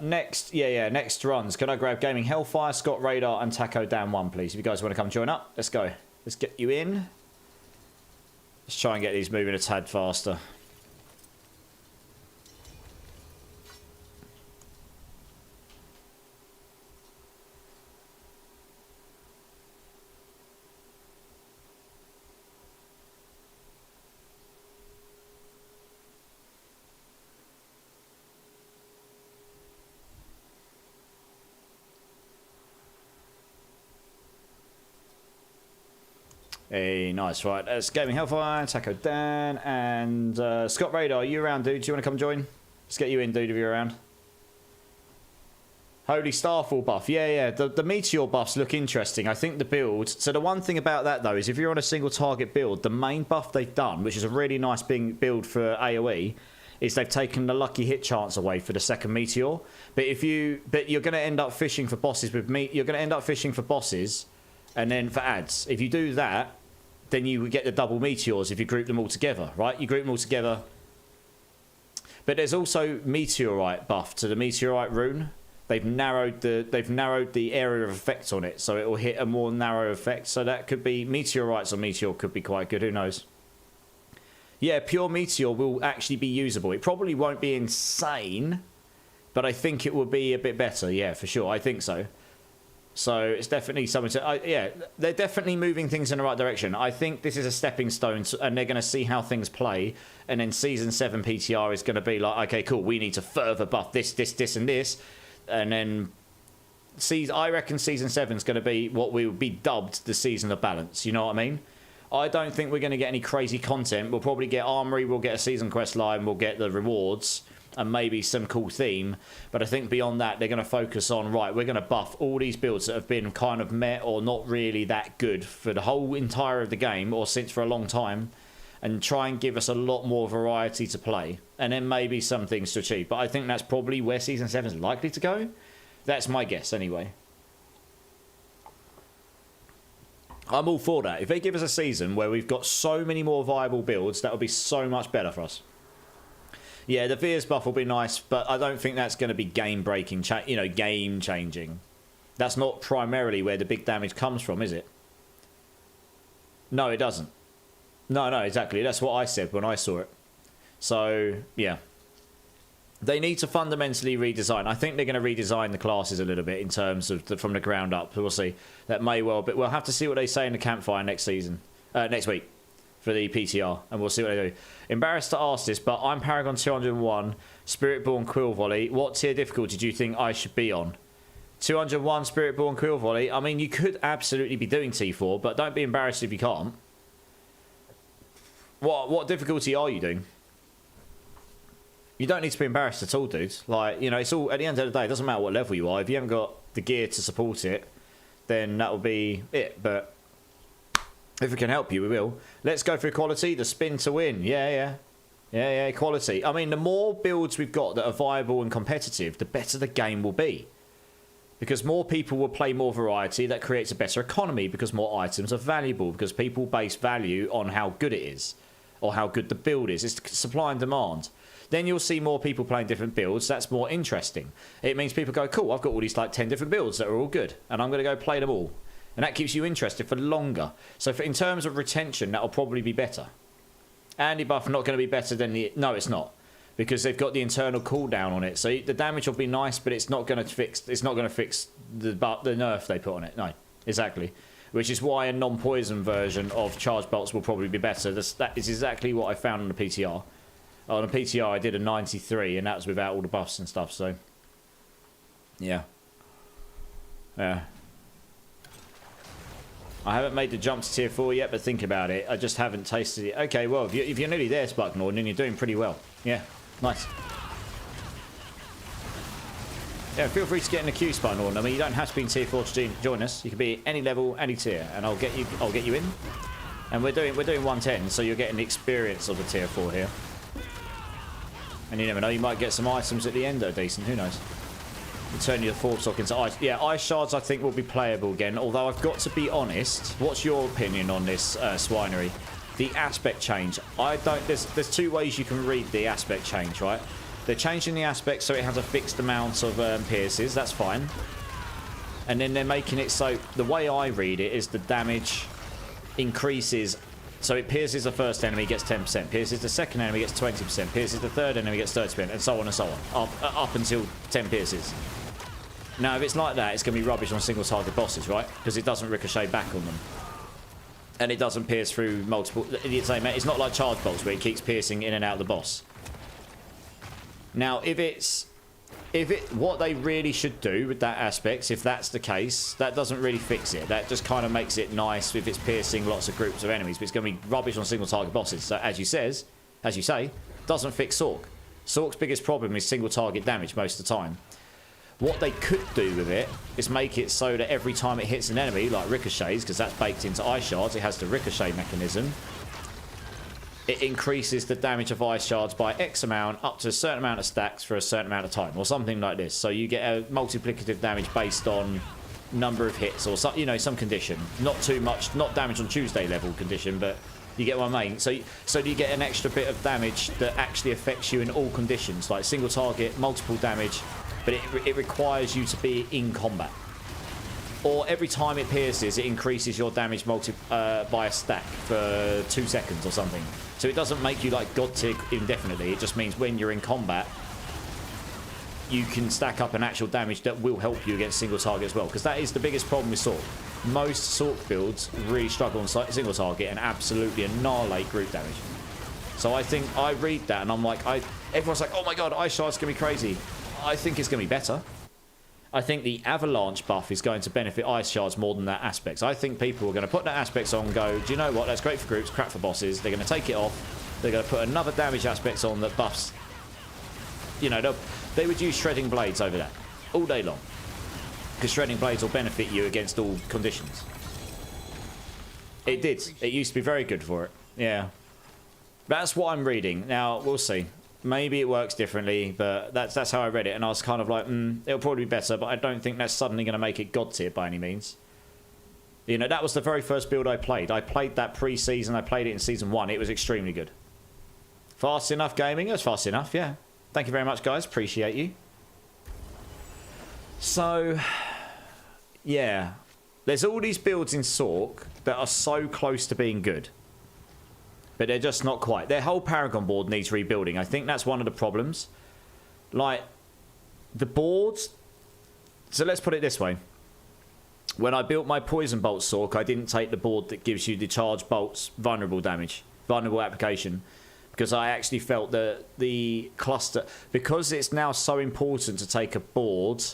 Speaker 1: Next runs. Can I grab Gaming Hellfire, Scott Radar, and Taco Dan 1, please? If you guys want to come join up, let's go. Let's get you in. Let's try and get these moving a tad faster. Hey, nice, right. That's Gaming Hellfire, Taco Dan, and Scott Radar. Are you around, dude? Do you want to come join? Let's get you in, dude, if you're around. Holy Starfall buff. Yeah. The Meteor buffs look interesting. I think the build... So the one thing about that, though, is if you're on a single target build, the main buff they've done, which is a really nice build for AoE, is they've taken the lucky hit chance away for the second Meteor. But you're going to end up fishing for bosses with you're going to end up fishing for bosses and then for ads. If you do that, then you would get the double meteors if you group them all together, right? You group them all together. But there's also meteorite buff to the meteorite rune. They've narrowed the area of effect on it, so it will hit a more narrow effect. So that could be meteorites or meteor could be quite good. Who knows? Yeah, pure meteor will actually be usable. It probably won't be insane, but I think it will be a bit better. Yeah, for sure. I think so. So it's definitely something to... yeah, they're definitely moving things in the right direction. I think this is a stepping stone, and they're going to see how things play. And then Season 7 PTR is going to be like, okay, cool, we need to further buff this, and this. And then I reckon Season 7 is going to be what will be dubbed the Season of Balance. You know what I mean? I don't think we're going to get any crazy content. We'll probably get Armory, we'll get a Season Quest line, we'll get the rewards, and maybe some cool theme. But I think beyond that, they're going to focus on, right, we're going to buff all these builds that have been kind of met or not really that good for the whole entire of the game, or since for a long time, and try and give us a lot more variety to play. And then maybe some things to achieve. But I think that's probably where Season 7 is likely to go. That's my guess, anyway. I'm all for that. If they give us a season where we've got so many more viable builds, that would be so much better for us. Yeah, the Veers buff will be nice, but I don't think that's going to be game-breaking, game-changing. That's not primarily where the big damage comes from, is it? No, it doesn't. No, exactly. That's what I said when I saw it. So, yeah. They need to fundamentally redesign. I think they're going to redesign the classes a little bit in terms of from the ground up. We'll see. That may well, but we'll have to see what they say in the campfire next week. For the PTR, and we'll see what they do. Embarrassed to ask this, but I'm Paragon 201, Spiritborn Quill Volley. What tier difficulty do you think I should be on? 201 Spiritborn Quill Volley. I mean, you could absolutely be doing T4, but don't be embarrassed if you can't. What difficulty are you doing? You don't need to be embarrassed at all, dude. Like, it's all, at the end of the day, it doesn't matter what level you are. If you haven't got the gear to support it, then that will be it. But if we can help you, we will. Let's go for equality. The spin to win. Yeah, equality. I mean, the more builds we've got that are viable and competitive, the better the game will be. Because more people will play more variety. That creates a better economy because more items are valuable. Because people base value on how good it is. Or how good the build is. It's supply and demand. Then you'll see more people playing different builds. That's more interesting. It means people go, cool, I've got all these 10 different builds that are all good. And I'm going to go play them all. And that keeps you interested for longer. So in terms of retention, that'll probably be better. Anti-buff not going to be better than the... No, it's not. Because they've got the internal cooldown on it. So the damage will be nice, but it's not going to fix... It's not going to fix the nerf they put on it. No, exactly. Which is why a non-poison version of charge bolts will probably be better. That is exactly what I found on the PTR. On the PTR, I did a 93, and that was without all the buffs and stuff. So, yeah. I haven't made the jump to tier 4 yet, but think about it. I just haven't tasted it. Okay, well, if you're nearly there, Sparknord, then you're doing pretty well. Yeah, nice. Yeah, feel free to get in the queue, Sparknord. I mean, you don't have to be in tier 4 to join us. You can be any level, any tier, and I'll get you in. And we're doing 110, so you're getting the experience of the tier 4 here. And you never know, you might get some items at the end that are decent. Who knows? Turn your force stock into ice. Yeah, ice shards I think will be playable again. Although I've got to be honest, what's your opinion on this swinery? The aspect change. There's two ways you can read the aspect change, right? They're changing the aspect so it has a fixed amount of pierces. That's fine. And then they're making it so the way I read it is the damage increases. So it pierces the first enemy, gets 10%. Pierces the second enemy, gets 20%. Pierces the third enemy, gets 30%, and so on and so on. Up until 10 pierces. Now, if it's like that, it's going to be rubbish on single target bosses, right? Because it doesn't ricochet back on them. And it doesn't pierce through multiple... It's not like charge bolts where it keeps piercing in and out of the boss. Now, what they really should do with that aspect, if that's the case, that doesn't really fix it. That just kind of makes it nice if it's piercing lots of groups of enemies, but it's going to be rubbish on single target bosses. So as you say, doesn't fix Sork. Sork's biggest problem is single target damage most of the time. What they could do with it is make it so that every time it hits an enemy, like ricochets, because that's baked into ice shards, it has the ricochet mechanism. It increases the damage of ice shards by X amount up to a certain amount of stacks for a certain amount of time, or something like this. So you get a multiplicative damage based on number of hits, or some condition. Not too much, not damage on Tuesday level condition, but you get what I mean. So you get an extra bit of damage that actually affects you in all conditions, like single target, multiple damage, but it requires you to be in combat. Or every time it pierces, it increases your damage by a stack for 2 seconds or something. So it doesn't make you like God tier indefinitely. It just means when you're in combat, you can stack up an actual damage that will help you against single target as well. Because that is the biggest problem with Sork. Most Sork builds really struggle on single target and absolutely annihilate group damage. So I think I read that and I'm like, everyone's like, oh my god, Ice Shard's going to be crazy. I think it's going to be better. I think the avalanche buff is going to benefit ice shards more than that aspects. I think people are going to put that aspects on and go, do you know what, that's great for groups, crap for bosses. They're going to take it off. They're going to put another damage aspects on that buffs. You know, they would use shredding blades over that all day long. Because shredding blades will benefit you against all conditions. It did. It used to be very good for it. Yeah. That's what I'm reading. Now, we'll see. Maybe it works differently, but that's how I read it. And I was kind of like, it'll probably be better, but I don't think that's suddenly going to make it God tier by any means. You know, that was the very first build I played. I played that pre-season. I played it in Season 1. It was extremely good. Fast enough gaming? It was fast enough, yeah. Thank you very much, guys. Appreciate you. So, yeah. There's all these builds in Sork that are so close to being good. But they're just not quite. Their whole Paragon board needs rebuilding. I think that's one of the problems. Like, the boards... So let's put it this way. When I built my Poison Bolt Sork, I didn't take the board that gives you the Charge Bolts vulnerable damage. Vulnerable application. Because I actually felt that the cluster... Because it's now so important to take a board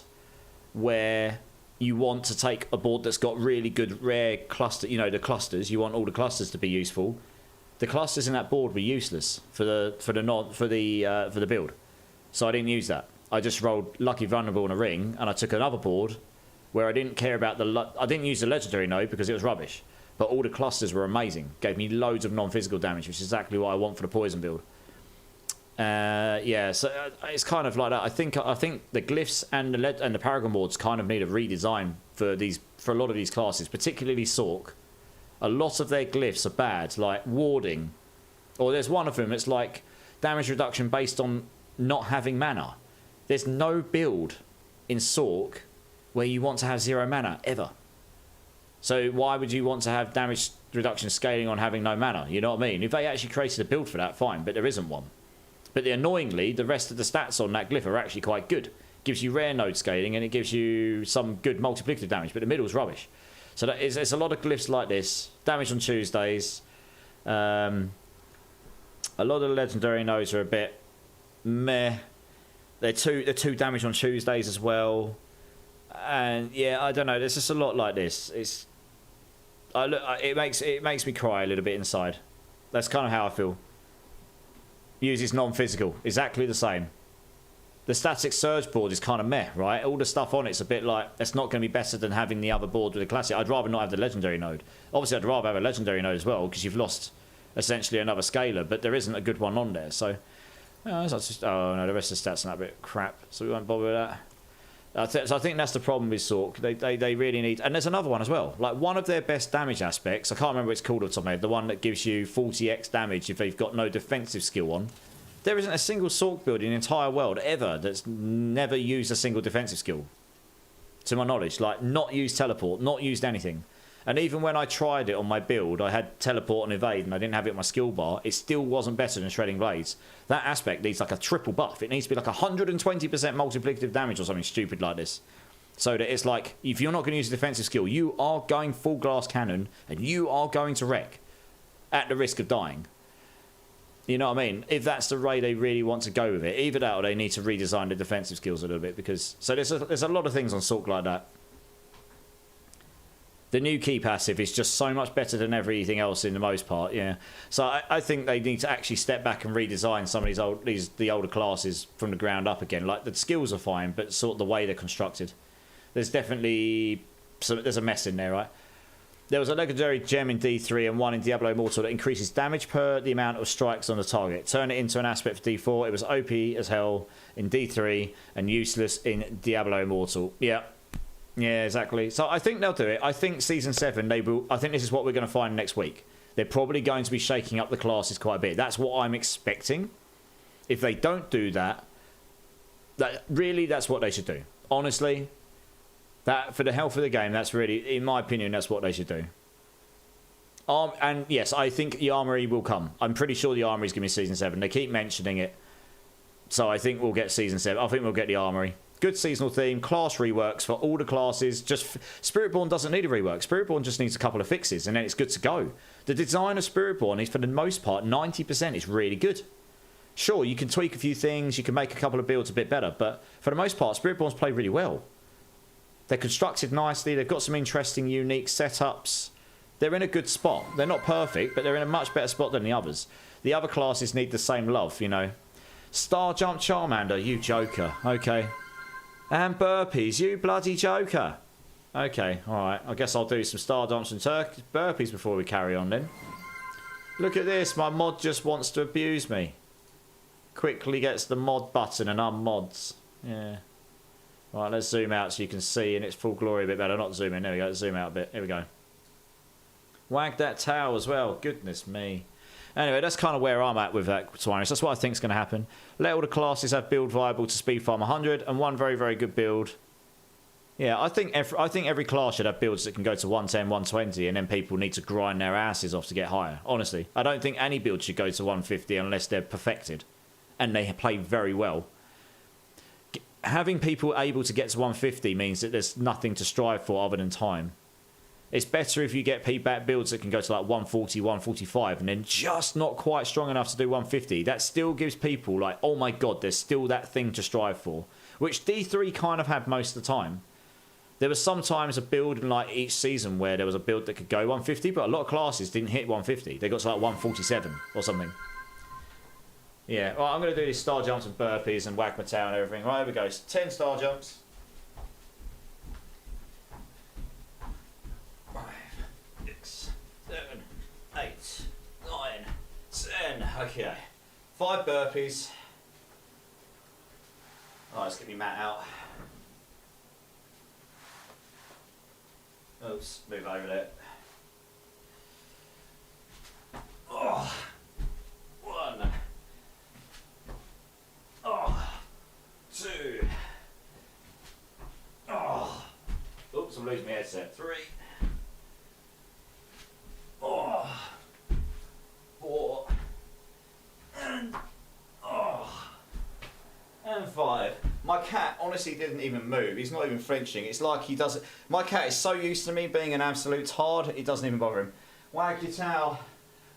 Speaker 1: where you want to take a board that's got really good rare cluster... You know, the clusters. You want all the clusters to be useful. The clusters in that board were useless for the build, so I didn't use that. I just rolled Lucky Vulnerable on a ring, and I took another board where I didn't care about I didn't use the Legendary node because it was rubbish, but all the clusters were amazing. Gave me loads of non-physical damage, which is exactly what I want for the poison build. Yeah, so it's kind of like that. I think the glyphs and the Paragon boards kind of need a redesign for a lot of these classes, particularly Sork. A lot of their glyphs are bad, like warding. Or there's one of them, it's like damage reduction based on not having mana. There's no build in Sork where you want to have 0 mana, ever. So why would you want to have damage reduction scaling on having no mana? You know what I mean? If they actually created a build for that, fine, but there isn't one. But annoyingly, the rest of the stats on that glyph are actually quite good. Gives you rare node scaling and it gives you some good multiplicative damage, but the middle's rubbish. So it's a lot of glyphs like this. Damage on Tuesdays. A lot of the legendary nodes are a bit meh. They're too damage on Tuesdays as well. And yeah, I don't know. There's just a lot like this. It makes me cry a little bit inside. That's kind of how I feel. Uses non-physical, exactly the same. The static surge board is kind of meh, right? All the stuff on it's a bit like, it's not going to be better than having the other board with the classic. I'd rather not have the legendary node. Obviously, I'd rather have a legendary node as well, because you've lost essentially another scaler, but there isn't a good one on there. So, oh no, the rest of the stats are that bit crap, so we won't bother with that. So I think that's the problem with Sork. They really need... And there's another one as well. Like, one of their best damage aspects, I can't remember what it's called off the top of my head, the one that gives you 40x damage if they've got no defensive skill on. There isn't a single Sork build in the entire world ever that's never used a single defensive skill. To my knowledge. Like, not used teleport, not used anything. And even when I tried it on my build, I had teleport and evade and I didn't have it on my skill bar, it still wasn't better than shredding blades. That aspect needs like a triple buff. It needs to be like 120% multiplicative damage or something stupid like this. So that it's like, if you're not going to use a defensive skill, you are going full glass cannon and you are going to wreck at the risk of dying. You know what I mean? If that's the way they really want to go with it, either that or they need to redesign the defensive skills a little bit, because so there's a lot of things on Sork like that. The new key passive is just so much better than everything else in the most part, yeah. So I think they need to actually step back and redesign some of the older classes from the ground up again. Like, the skills are fine, but sort of the way they're constructed. There's definitely there's a mess in there, right? There was a legendary gem in D3 and one in Diablo Immortal that increases damage per the amount of strikes on the target. Turn it into an aspect for D4. It was OP as hell in D3 and useless in Diablo Immortal. Yeah. Yeah, exactly. So I think they'll do it. I think Season 7, they will. I think this is what we're going to find next week. They're probably going to be shaking up the classes quite a bit. That's what I'm expecting. If they don't do that, that's what they should do. Honestly, that for the health of the game, that's really, in my opinion, that's what they should do. And yes, I think the Armory will come. I'm pretty sure the Armory is going to be Season 7. They keep mentioning it. So I think we'll get Season 7. I think we'll get the Armory. Good seasonal theme, class reworks for all the classes. Just Spiritborn doesn't need a rework. Spiritborn just needs a couple of fixes and then it's good to go. The design of Spiritborn is, for the most part, 90% is really good. Sure, you can tweak a few things, you can make a couple of builds a bit better, but for the most part, Spiritborn's played really well. They're constructed nicely, they've got some interesting, unique setups. They're in a good spot. They're not perfect, but they're in a much better spot than the others. The other classes need the same love, you know. Star Jump Charmander, you joker. Okay. And burpees, you bloody joker. Okay, alright. I guess I'll do some star jumps and burpees before we carry on then. Look at this, my mod just wants to abuse me. Quickly gets the mod button and unmods. Yeah. Right, let's zoom out so you can see in its full glory a bit better. Not zoom in, there we go. Let's zoom out a bit. Here we go. Wag that tail as well. Goodness me. Anyway, that's kind of where I'm at with that, Swinish. That's what I think is going to happen. Let all the classes have build viable to speed farm 100 and one very, very good build. Yeah, I think every class should have builds that can go to 110, 120, and then people need to grind their asses off to get higher. Honestly, I don't think any build should go to 150 unless they're perfected and they play very well. Having people able to get to 150 means that there's nothing to strive for other than time. It's better if you get payback builds that can go to like 140, 145 and then just not quite strong enough to do 150. That still gives people like, oh my god, there's still that thing to strive for. Which D3 kind of had most of the time. There was sometimes a build in like each season where there was a build that could go 150, but a lot of classes didn't hit 150. They got to like 147 or something. Yeah, well, I'm going to do these star jumps and burpees and whack my tail and everything. Right, here we go. 10 star jumps. 5, 6, 7, 8, 9, 10. Okay. 5 burpees. Alright, let's get me mat out. Oops, move over there. Oh. 1. Oh. 2. Oh. Oops, I'm losing my headset. 3. Oh. 4. And 5. My cat honestly didn't even move. He's not even flinching. It's like he doesn't. My cat is so used to me being an absolute tard, it doesn't even bother him. Wag your tail.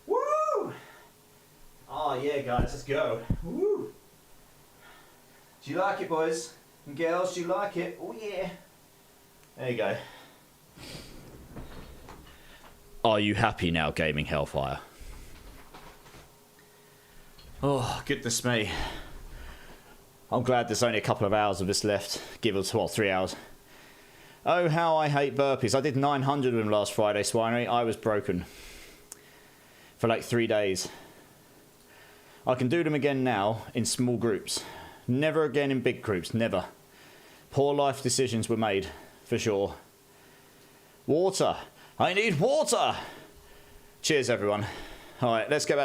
Speaker 1: Woo! Oh yeah, guys, let's go. Woo! Do you like it, boys and girls? Do you like it? Oh yeah. There you go. Are you happy now, Gaming Hellfire? Oh, goodness me. I'm glad there's only a couple of hours of this left. Give us, what, 3 hours? Oh, how I hate burpees. I did 900 of them last Friday, Swinery. I was broken. For like 3 days. I can do them again now in small groups. Never again in big groups. Never. Poor life decisions were made, for sure. Water. I need water! Cheers, everyone. Alright, let's get back